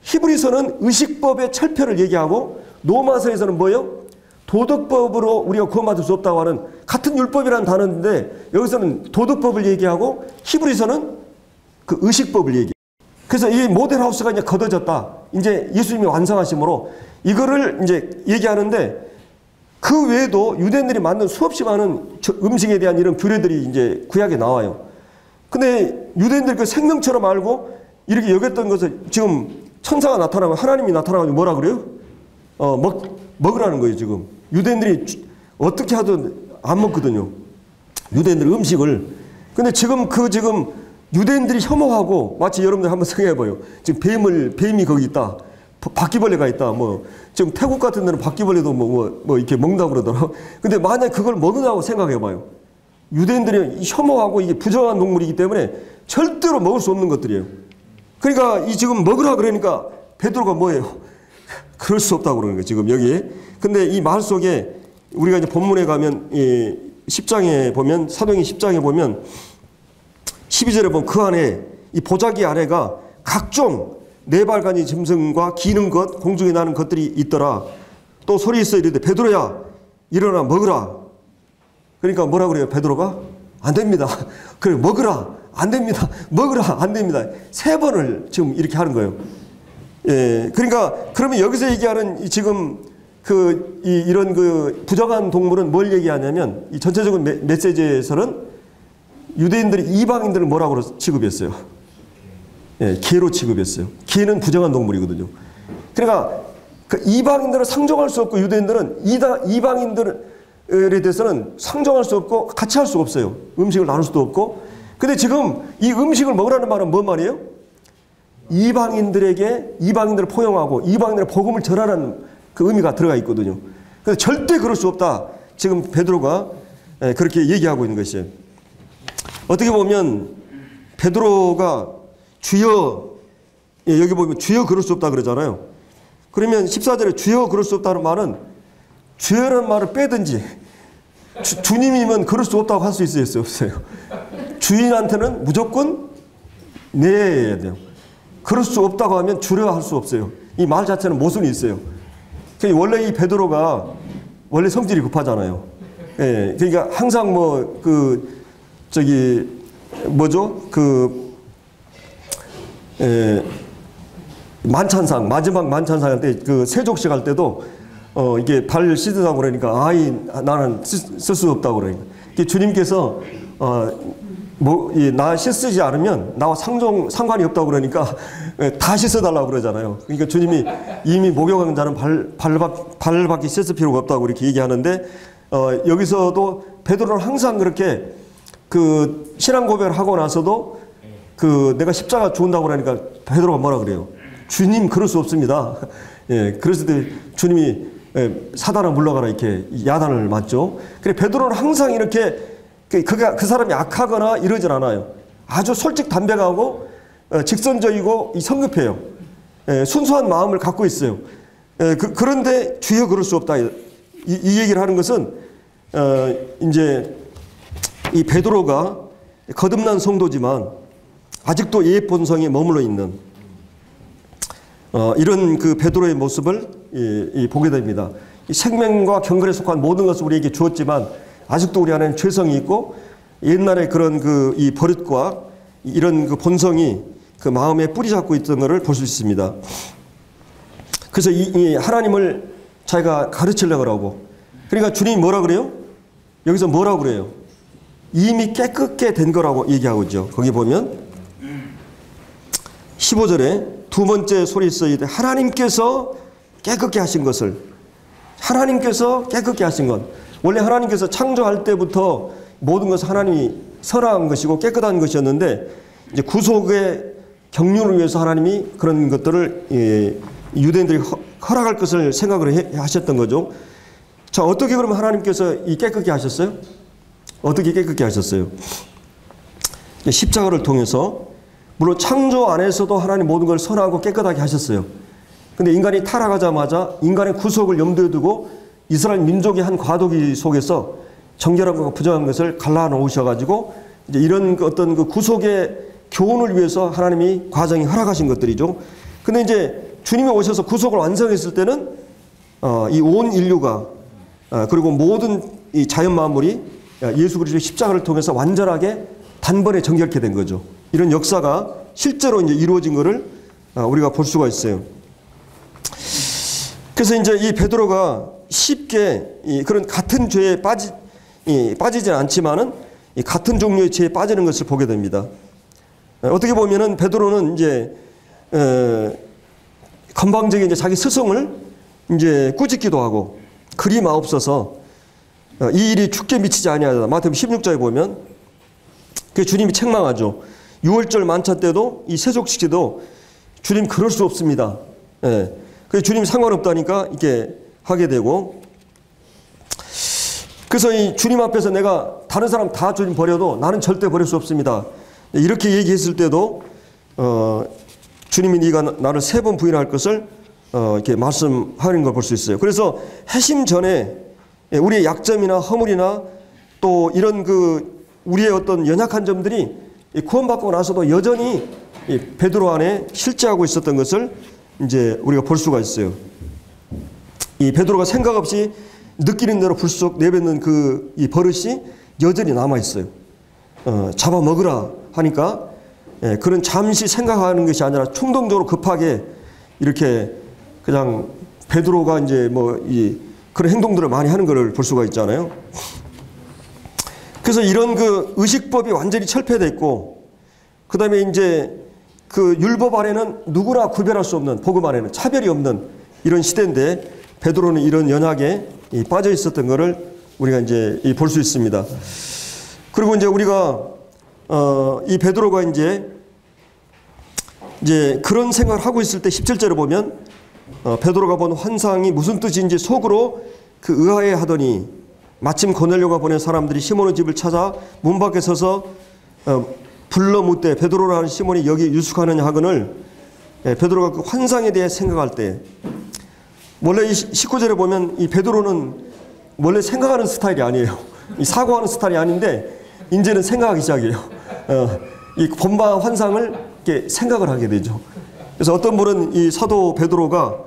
히브리서는 의식법의 철폐를 얘기하고 로마서에서는 뭐예요? 도덕법으로 우리가 구원받을 수 없다고 하는 같은 율법이라는 단어인데 여기서는 도덕법을 얘기하고 히브리서는 그 의식법을 얘기해요. 그래서 이 모델하우스가 이제 걷어졌다. 이제 예수님이 완성하심으로 이거를 이제 얘기하는데 그 외에도 유대인들이 만든 수없이 많은 음식에 대한 이런 규례들이 이제 구약에 나와요. 근데 유대인들이 그 생명처럼 알고 이렇게 여겼던 것을 지금 천사가 나타나고 하나님이 나타나가지고 뭐라 그래요? 먹으라는 거예요, 지금. 유대인들이 어떻게 하든 안 먹거든요. 유대인들 음식을. 근데 지금 유대인들이 혐오하고 마치 여러분들 한번 생각해봐요. 지금 뱀이 거기 있다. 바퀴벌레가 있다. 지금 태국 같은 데는 바퀴벌레도 이렇게 먹는다고 그러더라고. 근데 만약 그걸 먹으라고 생각해봐요. 유대인들이 혐오하고 이게 부정한 동물이기 때문에 절대로 먹을 수 없는 것들이에요. 그러니까 지금 먹으라 그러니까 베드로가 뭐예요? 그럴 수 없다고 그러는 거예요, 지금 여기에. 근데 이 말 속에 우리가 이제 본문에 가면 10장에 보면, 사도행전 10장에 보면 12절에 보면 그 안에 이 보자기 아래가 각종 네발간이 짐승과 기는 것, 공중에 나는 것들이 있더라. 또 소리 있어 이르되 베드로야 일어나 먹으라. 그러니까 뭐라 그래요, 베드로가? 안 됩니다. 그래 먹으라. 안 됩니다. 먹으라. 안 됩니다. 3번을 지금 이렇게 하는 거예요. 예, 그러니까 그러면 여기서 얘기하는 지금 이런 부정한 동물은 뭘 얘기하냐면 이 전체적인 메시지에서는 유대인들이 이방인들을 뭐라고 취급했어요? 예, 개로 취급했어요. 개는 부정한 동물이거든요. 그러니까 그 이방인들을 상종할 수 없고 유대인들은 이방인들에 대해서는 상종할 수 없고 같이 할 수가 없어요. 음식을 나눌 수도 없고. 근데 지금 이 음식을 먹으라는 말은 뭔 말이에요? 이방인들을 포용하고 이방인들의 복음을 전하라는 그 의미가 들어가 있거든요. 그래서 절대 그럴 수 없다. 지금 베드로가 그렇게 얘기하고 있는 것이에요. 어떻게 보면 베드로가 주여, 여기 보면 주여 그럴 수 없다 그러잖아요. 그러면 14절에 주여 그럴 수 없다는 말은 주여라는 말을 빼든지 주님이면 그럴 수 없다고 할 수 있어요, 없어요? 주인한테는 무조건 내야 돼요. 그럴 수 없다고 하면 주려 할 수 없어요. 이 말 자체는 모순이 있어요. 원래 이 베드로가 원래 성질이 급하잖아요. 예, 그러니까 항상 만찬상, 마지막 만찬상 할 때 그 세족식 할 때도 이게 발 씻으라고 그러니까 나는 쓸 수 없다고 그러니까 주님께서 나 씻지 않으면 나와 상관이 없다고 그러니까 다 씻어달라고 그러잖아요. 그러니까 주님이 이미 목욕한 자는 발밖에 씻을 필요가 없다고 이렇게 얘기하는데 여기서도 베드로는 항상 그렇게 그 신앙 고백을 하고 나서도 그 내가 십자가 죽는다고 그러니까 베드로가 뭐라 그래요? 주님 그럴 수 없습니다. 예, 그랬을 때 주님이 사단아 물러가라 이렇게 야단을 맞죠. 그래 베드로는 항상 이렇게 그 사람이 악하거나 이러질 않아요. 아주 솔직 담백하고 직선적이고 성급해요. 순수한 마음을 갖고 있어요. 그런데 주여 그럴 수 없다. 이 얘기를 하는 것은 이제 이 베드로가 거듭난 성도지만 아직도 옛 본성에 머물러 있는 이런 그 베드로의 모습을 보게 됩니다. 생명과 경건에 속한 모든 것을 우리에게 주었지만 아직도 우리 안에는 죄성이 있고 옛날에 그런 이 버릇과 이런 그 본성이 그 마음에 뿌리 잡고 있던 것을 볼 수 있습니다. 그래서 이 하나님을 자기가 가르치려고 하고 그러니까 주님이 뭐라 그래요? 여기서 뭐라고 그래요? 이미 깨끗게 된 거라고 얘기하고 있죠. 거기 보면 15절에 두 번째 소리 써이되 하나님께서 깨끗게 하신 것을 하나님께서 깨끗게 하신 것 원래 하나님께서 창조할 때부터 모든 것을 하나님이 선한 것이고 깨끗한 것이었는데 이제 구속의 경륜을 위해서 하나님이 그런 것들을 유대인들이 허락할 것을 생각을 하셨던 거죠. 자, 어떻게 그러면 하나님께서 깨끗게 하셨어요? 어떻게 깨끗게 하셨어요? 십자가를 통해서 물론 창조 안에서도 하나님 모든 걸 선하고 깨끗하게 하셨어요. 근데 인간이 타락하자마자 인간의 구속을 염두에 두고 이스라엘 민족의 한 과도기 속에서 정결한 것과 부정한 것을 갈라놓으셔가지고 이제 이런 어떤 그 구속의 교훈을 위해서 하나님이 과정이 허락하신 것들이죠. 근데 이제 주님이 오셔서 구속을 완성했을 때는 이 온 인류가 그리고 모든 이 자연 만물이 예수 그리스도의 십자가를 통해서 완전하게 단번에 정결케 된 거죠. 이런 역사가 실제로 이제 이루어진 것을 우리가 볼 수가 있어요. 그래서 이제 이 베드로가 쉽게 그런 같은 죄에 빠지지는 않지만은 같은 종류의 죄에 빠지는 것을 보게 됩니다. 어떻게 보면은 베드로는 이제 건방지게 이제 자기 스승을 이제 꾸짖기도 하고 그리 마옵소서 이 일이 죽게 미치지 아니하다. 마태복음 16장에 보면 그 주님이 책망하죠. 6월절 만찬 때도 이 세족식도 주님 그럴 수 없습니다. 예. 그래서 주님 상관없다니까 이렇게 하게 되고 그래서 이 주님 앞에서 내가 다른 사람 다 주님 버려도 나는 절대 버릴 수 없습니다. 이렇게 얘기했을 때도 주님이 네가 나를 3번 부인할 것을 이렇게 말씀하는 걸 볼 수 있어요. 그래서 회심 전에 우리의 약점이나 허물이나 또 이런 그 우리의 어떤 연약한 점들이 구원받고 나서도 여전히 베드로 안에 실제하고 있었던 것을 이제 우리가 볼 수가 있어요. 이 베드로가 생각 없이 느끼는 대로 불쑥 내뱉는 이 버릇이 여전히 남아 있어요. 잡아 먹으라 하니까 그런 잠시 생각하는 것이 아니라 충동적으로 급하게 이렇게 그냥 베드로가 이제 그런 행동들을 많이 하는 것을 볼 수가 있잖아요. 그래서 이런 그 의식법이 완전히 철폐됐고, 그 다음에 이제 그 율법 안에는 누구나 구별할 수 없는, 복음 안에는 차별이 없는 이런 시대인데, 베드로는 이런 연약에 빠져 있었던 것을 우리가 이제 볼 수 있습니다. 그리고 이제 우리가 이 베드로가 이제 그런 생각을 하고 있을 때 17절에 보면 베드로가 본 환상이 무슨 뜻인지 속으로 그 의아해 하더니 마침 고넬료가 보낸 사람들이 시몬의 집을 찾아 문 밖에 서서 불러 묻되 베드로라는 시몬이 여기 유숙하느냐 하거늘 베드로가 그 환상에 대해 생각할 때 원래 이 19절에 보면 이 베드로는 원래 생각하는 스타일이 아니에요. 이 사고하는 스타일이 아닌데 이제는 생각하기 시작해요. 이 본방 환상을 이렇게 생각을 하게 되죠. 그래서 어떤 분은 이 사도 베드로가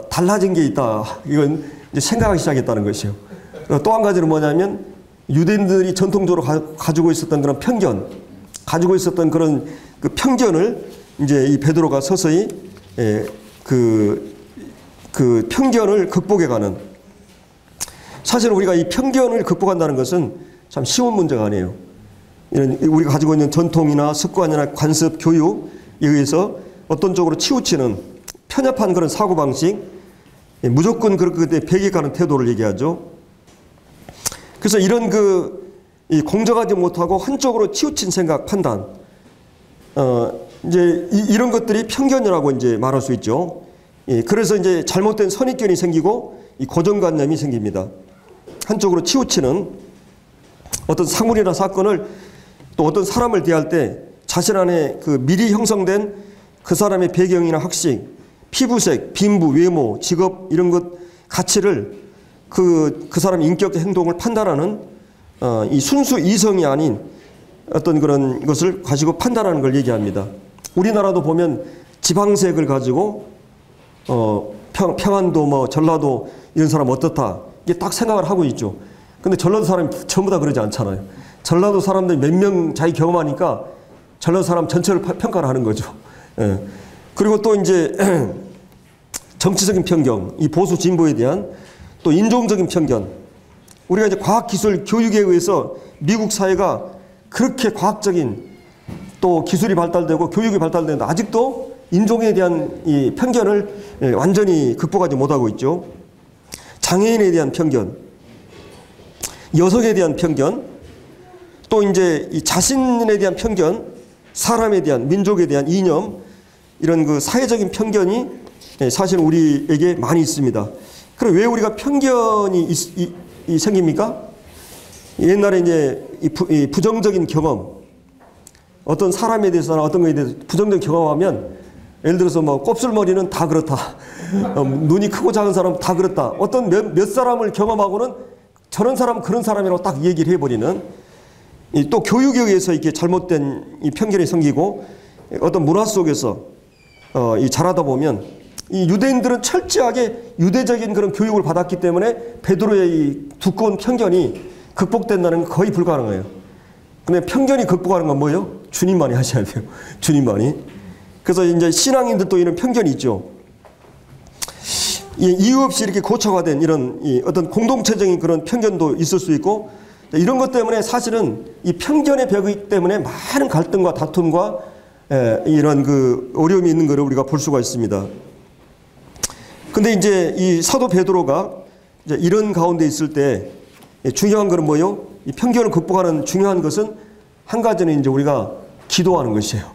달라진 게 있다. 이건 이제 생각하기 시작했다는 것이요. 또 한 가지는 뭐냐면 유대인들이 전통적으로 가지고 있었던 그런 편견, 가지고 있었던 그런 그 편견을 이제 이 베드로가 서서히 그 편견을 극복해가는, 사실 우리가 이 편견을 극복한다는 것은 참 쉬운 문제가 아니에요. 이런 우리가 가지고 있는 전통이나 습관이나 관습, 교육에 의해서 어떤 쪽으로 치우치는 편협한 그런 사고방식, 무조건 그렇게 배격하는 태도를 얘기하죠. 그래서 이런 이 공정하지 못하고 한쪽으로 치우친 생각, 판단, 이제 이런 것들이 편견이라고 이제 말할 수 있죠. 그래서 이제 잘못된 선입견이 생기고 이 고정관념이 생깁니다. 한쪽으로 치우치는 어떤 사물이나 사건을, 또 어떤 사람을 대할 때 자신 안에 그 미리 형성된 그 사람의 배경이나 학식, 피부색, 빈부, 외모, 직업 이런 것 가치를 그 사람의 인격의 행동을 판단하는 이 순수 이성이 아닌 어떤 그런 것을 가지고 판단하는 걸 얘기합니다. 우리나라도 보면 지방색을 가지고 평안도 뭐 전라도 이런 사람 어떻다 이게 딱 생각을 하고 있죠. 근데 전라도 사람이 전부 다 그러지 않잖아요. 전라도 사람들이 몇 명 자기 경험하니까 전라도 사람 전체를 평가를 하는 거죠. 예. 그리고 또 이제 정치적인 편견, 이 보수 진보에 대한 또 인종적인 편견. 우리가 이제 과학기술 교육에 의해서 미국 사회가 그렇게 과학적인 또 기술이 발달되고 교육이 발달되는데 아직도 인종에 대한 이 편견을 완전히 극복하지 못하고 있죠. 장애인에 대한 편견, 여성에 대한 편견, 또 이제 이 자신에 대한 편견, 사람에 대한, 민족에 대한 이념, 이런 그 사회적인 편견이 사실 우리에게 많이 있습니다. 그럼 왜 우리가 편견이 생깁니까? 옛날에 이제 이 부정적인 경험, 어떤 사람에 대해서나 어떤 것에 대해서 부정적인 경험하면, 예를 들어서 뭐 곱슬머리는 다 그렇다, 눈이 크고 작은 사람은 다 그렇다, 어떤 몇 사람을 경험하고는 저런 사람은 그런 사람이라고 딱 얘기를 해버리는, 또 교육에 의해서 이렇게 잘못된 이 편견이 생기고, 어떤 문화 속에서 이 자라다 보면 이 유대인들은 철저하게 유대적인 그런 교육을 받았기 때문에 베드로의 이 두꺼운 편견이 극복된다는 건 거의 불가능해요. 근데 편견이 극복하는 건 뭐예요? 주님만이 하셔야 돼요. 주님만이. 그래서 이제 신앙인들도 이런 편견이 있죠. 이유 없이 이렇게 고착화된 이런 어떤 공동체적인 그런 편견도 있을 수 있고, 이런 것 때문에 사실은 이 편견의 벽이 때문에 많은 갈등과 다툼과 이런 그 어려움이 있는 것을 우리가 볼 수가 있습니다. 근데 이제 이 사도 베드로가 이제 이런 가운데 있을 때 중요한 것은 뭐예요? 이 편견을 극복하는 중요한 것은 한 가지는 이제 우리가 기도하는 것이에요.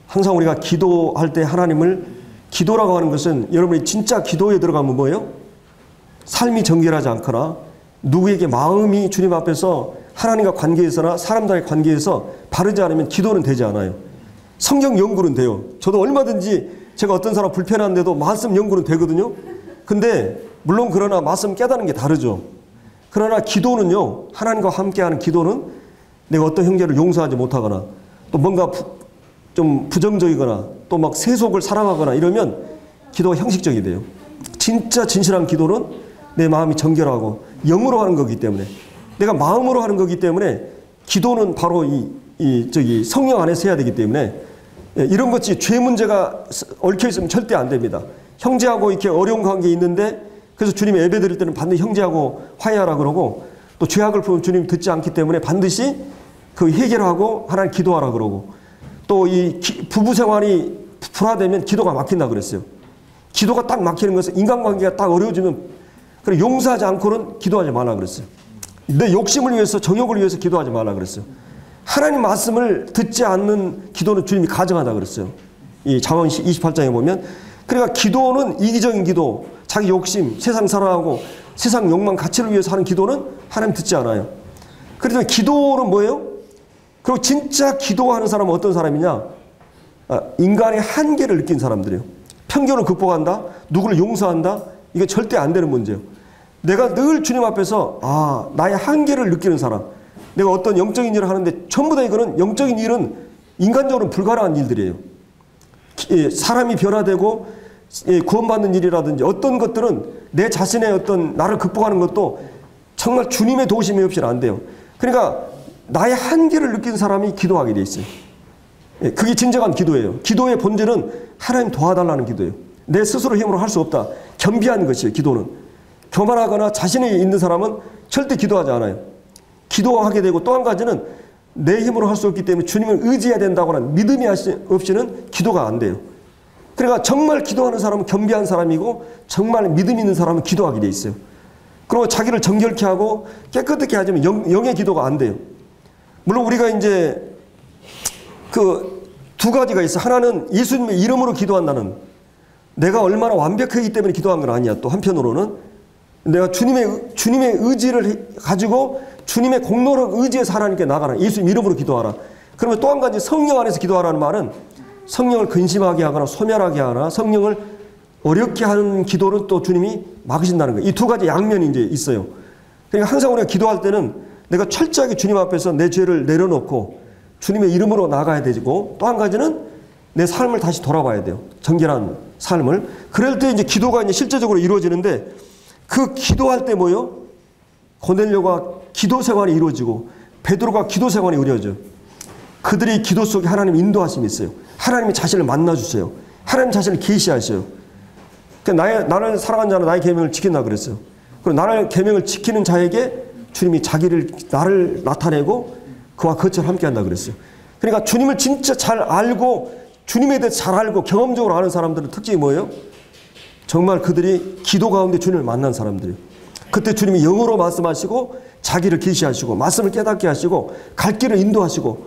항상 우리가 기도할 때 하나님을, 기도라고 하는 것은 여러분이 진짜 기도에 들어가면 뭐예요? 삶이 정결하지 않거나 누구에게 마음이 주님 앞에서 하나님과 관계에서나 사람들과의 관계에서 바르지 않으면 기도는 되지 않아요. 성경 연구는 돼요. 저도 얼마든지 제가 어떤 사람 불편한데도 말씀 연구는 되거든요. 근데 물론 그러나 말씀 깨닫는 게 다르죠. 그러나 기도는요, 하나님과 함께하는 기도는 내가 어떤 형제를 용서하지 못하거나 또 뭔가 좀 부정적이거나 또 막 세속을 사랑하거나 이러면 기도가 형식적이 돼요. 진짜 진실한 기도는 내 마음이 정결하고 영으로 하는 거기 때문에, 내가 마음으로 하는 거기 때문에 기도는 바로 성령 안에서 해야 되기 때문에 이런 것이 죄 문제가 얽혀 있으면 절대 안 됩니다. 형제하고 이렇게 어려운 관계에 있는데, 그래서 주님이 예배 드릴 때는 반드시 형제하고 화해하라 그러고, 또 죄악을 풀면 주님이 듣지 않기 때문에 반드시 그 해결하고 하나님 기도하라 그러고, 또 이 부부 생활이 불화되면 기도가 막힌다 그랬어요. 기도가 딱 막히는 것은 인간관계가 딱 어려워지면, 그래 용서하지 않고는 기도하지 말라 그랬어요. 내 욕심을 위해서, 정욕을 위해서 기도하지 말라 그랬어요. 하나님 말씀을 듣지 않는 기도는 주님이 가증하다 그랬어요. 이 잠언 28장에 보면. 그러니까 기도는 이기적인 기도, 자기 욕심, 세상 사랑하고 세상 욕망, 가치를 위해서 하는 기도는 하나님 듣지 않아요. 그래서 기도는 뭐예요? 그리고 진짜 기도하는 사람은 어떤 사람이냐? 인간의 한계를 느낀 사람들이에요. 편견을 극복한다, 누구를 용서한다, 이게 절대 안 되는 문제예요. 내가 늘 주님 앞에서 나의 한계를 느끼는 사람, 내가 어떤 영적인 일을 하는데 전부 다 이거는 영적인 일은 인간적으로 불가능한 일들이에요. 사람이 변화되고 구원받는 일이라든지 어떤 것들은 내 자신의 어떤 나를 극복하는 것도 정말 주님의 도우심이 없이는 안 돼요. 그러니까 나의 한계를 느낀 사람이 기도하게 돼 있어요. 예, 그게 진정한 기도예요. 기도의 본질은 하나님 도와달라는 기도예요. 내 스스로 힘으로 할 수 없다. 겸비한 것이에요. 기도는. 교만하거나 자신이 있는 사람은 절대 기도하지 않아요. 기도하게 되고 또 한 가지는 내 힘으로 할 수 없기 때문에 주님을 의지해야 된다거나 믿음이 없이는 기도가 안 돼요. 그러니까 정말 기도하는 사람은 겸비한 사람이고 정말 믿음 있는 사람은 기도하게 돼 있어요. 그리고 자기를 정결케 하고 깨끗하게 하지만 영의 기도가 안 돼요. 물론 우리가 이제 그 두 가지가 있어. 하나는 예수님의 이름으로 기도한다는, 내가 얼마나 완벽하기 때문에 기도한 건 아니야. 또 한편으로는 내가 주님의 의지를 가지고 주님의 공로를 의지해서 하나님께 나가라. 예수님 이름으로 기도하라. 그러면 또 한 가지 성령 안에서 기도하라는 말은 성령을 근심하게 하거나 소멸하게 하거나 성령을 어렵게 하는 기도는 또 주님이 막으신다는 거예요. 이 두 가지 양면이 이제 있어요. 그러니까 항상 우리가 기도할 때는 내가 철저하게 주님 앞에서 내 죄를 내려놓고 주님의 이름으로 나가야 되고, 또 한 가지는 내 삶을 다시 돌아봐야 돼요. 정결한 삶을. 그럴 때 이제 기도가 이제 실제적으로 이루어지는데, 그 기도할 때 뭐요? 고넬료가 기도 생활이 이루어지고 베드로가 기도 생활이 이루어져요. 그들이 기도 속에 하나님 인도하심이 있어요. 하나님이 자신을 만나주세요. 하나님 자신을 계시하셔요. 그러니까 나를 사랑하는 자는 나의 계명을 지킨다 그랬어요. 그리고 나를 계명을 지키는 자에게 주님이 나를 나타내고 그와 거처를 함께 한다 그랬어요. 그러니까 주님을 진짜 잘 알고 주님에 대해서 잘 알고 경험적으로 아는 사람들은 특징이 뭐예요? 정말 그들이 기도 가운데 주님을 만난 사람들이에요. 그때 주님이 영어로 말씀하시고 자기를 계시하시고 말씀을 깨닫게 하시고 갈 길을 인도하시고,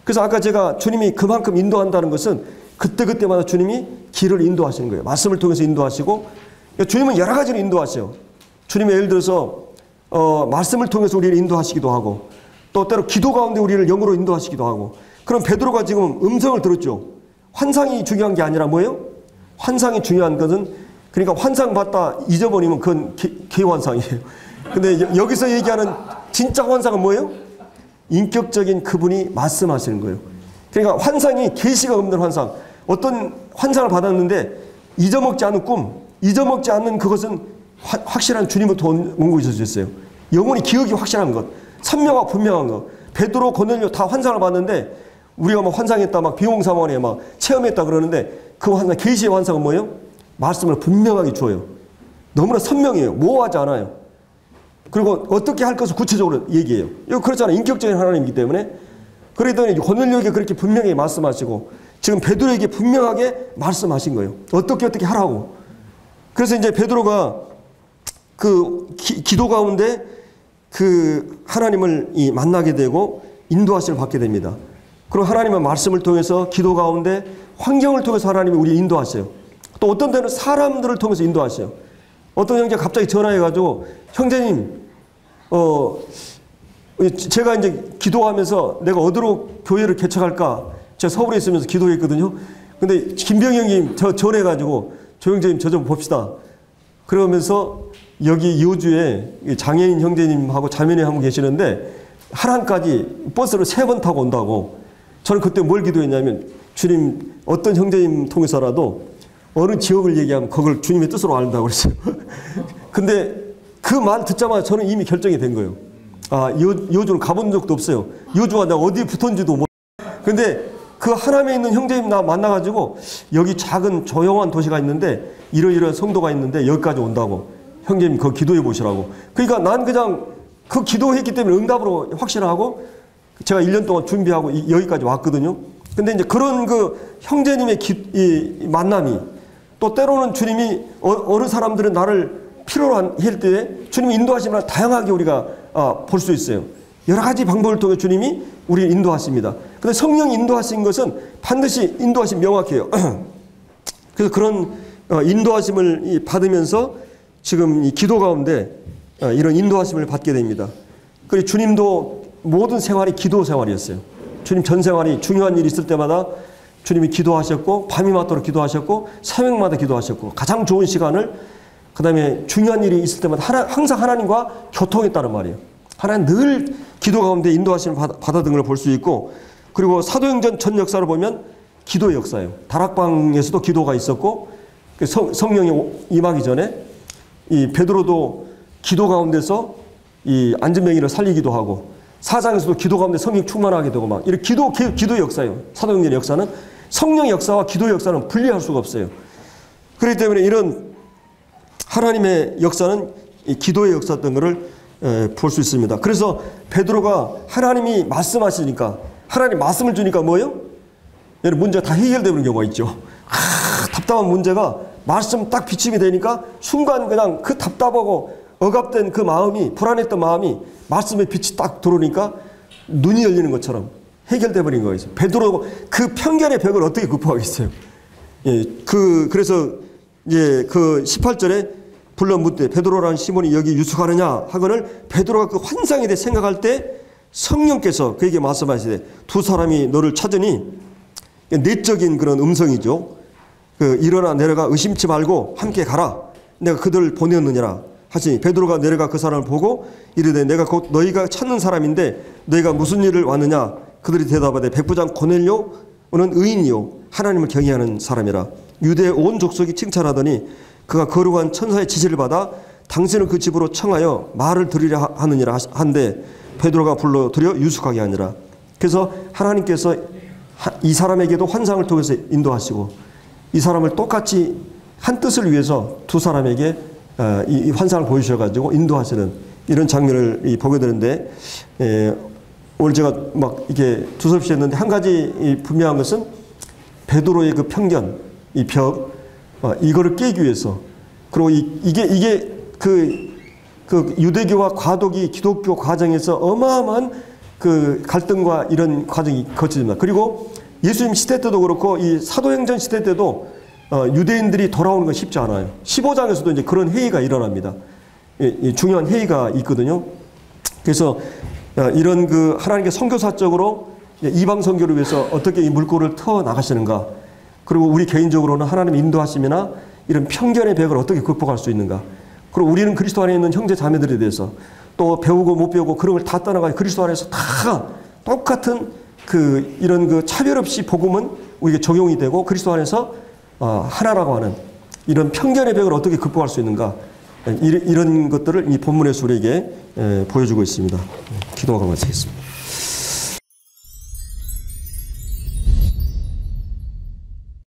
그래서 아까 제가 주님이 그만큼 인도한다는 것은 그때그때마다 주님이 길을 인도하시는 거예요. 말씀을 통해서 인도하시고, 주님은 여러 가지로 인도하셔요. 주님이 예를 들어서 말씀을 통해서 우리를 인도하시기도 하고, 또 때로 기도 가운데 우리를 영으로 인도하시기도 하고. 그럼 베드로가 지금 음성을 들었죠. 환상이 중요한 게 아니라 뭐예요? 환상이 중요한 것은, 그러니까 환상 봤다 잊어버리면 그건 개환상이에요. 근데 여기서 얘기하는 진짜 환상은 뭐예요? 인격적인 그분이 말씀하시는 거예요. 그러니까 환상이 계시가 없는 환상. 어떤 환상을 받았는데 잊어먹지 않은 꿈, 잊어먹지 않는 그것은 확실한 주님부터 온 것일 수 있어요. 영원히 기억이 확실한 것, 선명하고 분명한 것. 베드로, 고넬료 다 환상을 봤는데 우리가 막 환상했다, 막 비몽사몽에 막 체험했다 그러는데 그 환상, 계시의 환상은 뭐예요? 말씀을 분명하게 줘요. 너무나 선명해요. 모호하지 않아요. 그리고 어떻게 할 것을 구체적으로 얘기해요. 이거 그렇잖아요. 인격적인 하나님이기 때문에. 그러더니 고넬료에게 그렇게 분명히 말씀하시고 지금 베드로에게 분명하게 말씀하신 거예요. 어떻게 하라고. 그래서 이제 베드로가 그 기도 가운데 그 하나님을 만나게 되고 인도하심을 받게 됩니다. 그리고 하나님의 말씀을 통해서 기도 가운데 환경을 통해서 하나님이 우리 인도하세요. 또 어떤 때는 사람들을 통해서 인도하세요. 어떤 형제가 갑자기 전화해가지고 형제님, 제가 이제 기도하면서 내가 어디로 교회를 개척할까? 제가 서울에 있으면서 기도했거든요. 근데 김병희 형님 저 전해가지고 조 형제님 저 좀 봅시다. 그러면서 여기 여주에 장애인 형제님하고 자매님하고 계시는데 하란까지 버스를 3번 타고 온다고. 저는 그때 뭘 기도했냐면 주님 어떤 형제님 통해서라도 어느 지역을 얘기하면 그걸 주님의 뜻으로 알린다고 그랬어요. 근데 그 말 듣자마자 저는 이미 결정이 된 거예요. 아, 여주는 가본 적도 없어요. 여주와 내가 어디에 붙었는지도 모르고. 근데 그 하남에 있는 형제님 나 만나가지고 여기 작은 조용한 도시가 있는데 이러이러한 성도가 있는데 여기까지 온다고. 형제님 그거 기도해 보시라고. 그러니까 난 그냥 그 기도했기 때문에 응답으로 확신하고 제가 1년 동안 준비하고 여기까지 왔거든요. 근데 이제 그런 그 형제님의 이 만남이 또 때로는 주님이 어느 사람들은 나를 필요로 할 때 주님이 인도하시면 다양하게 우리가 볼 수 있어요. 여러 가지 방법을 통해 주님이 우리를 인도하십니다. 근데 성령이 인도하신 것은 반드시 인도하심 명확해요. 그래서 그런 인도하심을 받으면서 지금 이 기도 가운데 이런 인도하심을 받게 됩니다. 그리고 주님도 모든 생활이 기도 생활이었어요. 주님 전 생활이 중요한 일이 있을 때마다 주님이 기도하셨고 밤이 맞도록 기도하셨고 새벽마다 기도하셨고 가장 좋은 시간을, 그 다음에 중요한 일이 있을 때마다 항상 하나님과 교통했다는 말이에요. 하나님 늘 기도 가운데 인도하심을 받아든 걸 볼 수 있고, 그리고 사도행전 전 역사를 보면 기도의 역사예요. 다락방에서도 기도가 있었고 성령이 임하기 전에 이 베드로도 기도 가운데서 이 안전병이를 살리기도 하고, 4장에서도 기도 가운데 성령 충만하게 되고 막 이런 기도 역사예요. 사도행전의 역사는 성령 역사와 기도 역사는 분리할 수가 없어요. 그렇기 때문에 이런 하나님의 역사는 이 기도의 역사였던 것을 볼 수 있습니다. 그래서 베드로가 하나님이 말씀하시니까 하나님 말씀을 주니까 뭐예요? 여러분 문제가 다 해결되는 경우가 있죠. 답답한 문제가 말씀 딱 비침이 되니까 순간 그냥 그 답답하고 억압된 그 마음이 불안했던 마음이 말씀의 빛이 딱 들어오니까 눈이 열리는 것처럼 해결돼 버린 거예요. 베드로 그 편견의 벽을 어떻게 극복하겠어요? 예, 그래서 이제 그 18절에 불러 묻되 베드로라는 시몬이 여기 유숙하느냐 하거늘 베드로가 그 환상에 대해 생각할 때 성령께서 그에게 말씀하시되 두 사람이 너를 찾으니 내적인 그런 음성이죠. 일어나 내려가 의심치 말고 함께 가라. 내가 그들을 보내었느니라 하시니 베드로가 내려가 그 사람을 보고 이르되 내가 곧 너희가 찾는 사람인데 너희가 무슨 일을 왔느냐. 그들이 대답하되 백부장 고넬료는 의인이요 하나님을 경외하는 사람이라. 유대 온 족속이 칭찬하더니 그가 거룩한 천사의 지시를 받아 당신을 그 집으로 청하여 말을 들으려 하느니라 한데 베드로가 불러 들여 유숙하게 하니라. 그래서 하나님께서 이 사람에게도 환상을 통해서 인도하시고 이 사람을 똑같이 한 뜻을 위해서 두 사람에게 이 환상을 보여주셔가지고 인도하시는 이런 장면을 보게 되는데, 오늘 제가 막 이렇게 두서없이 했는데 한 가지 분명한 것은 베드로의 그 편견, 이 벽, 이거를 깨기 위해서, 그리고 이게 그 유대교와 과도기 기독교 과정에서 어마어마한 그 갈등과 이런 과정이 거쳐집니다. 그리고 예수님 시대 때도 그렇고 이 사도행전 시대 때도 유대인들이 돌아오는 건 쉽지 않아요. 15장에서도 이제 그런 회의가 일어납니다. 중요한 회의가 있거든요. 그래서 이런 그 하나님께 선교사적으로 이방 선교를 위해서 어떻게 이 물꼬를 터 나가시는가, 그리고 우리 개인적으로는 하나님의 인도하심이나 이런 편견의 벽을 어떻게 극복할 수 있는가, 그리고 우리는 그리스도 안에 있는 형제 자매들에 대해서 또 배우고 못 배우고 그런 걸 다 떠나가지고 그리스도 안에서 다 똑같은 이런 그 차별 없이 복음은 우리에게 적용이 되고 그리스도 안에서 하나라고 하는 이런 편견의 벽을 어떻게 극복할 수 있는가, 이런 것들을 이 본문에서 우리에게 보여주고 있습니다. 기도하고 마치겠습니다.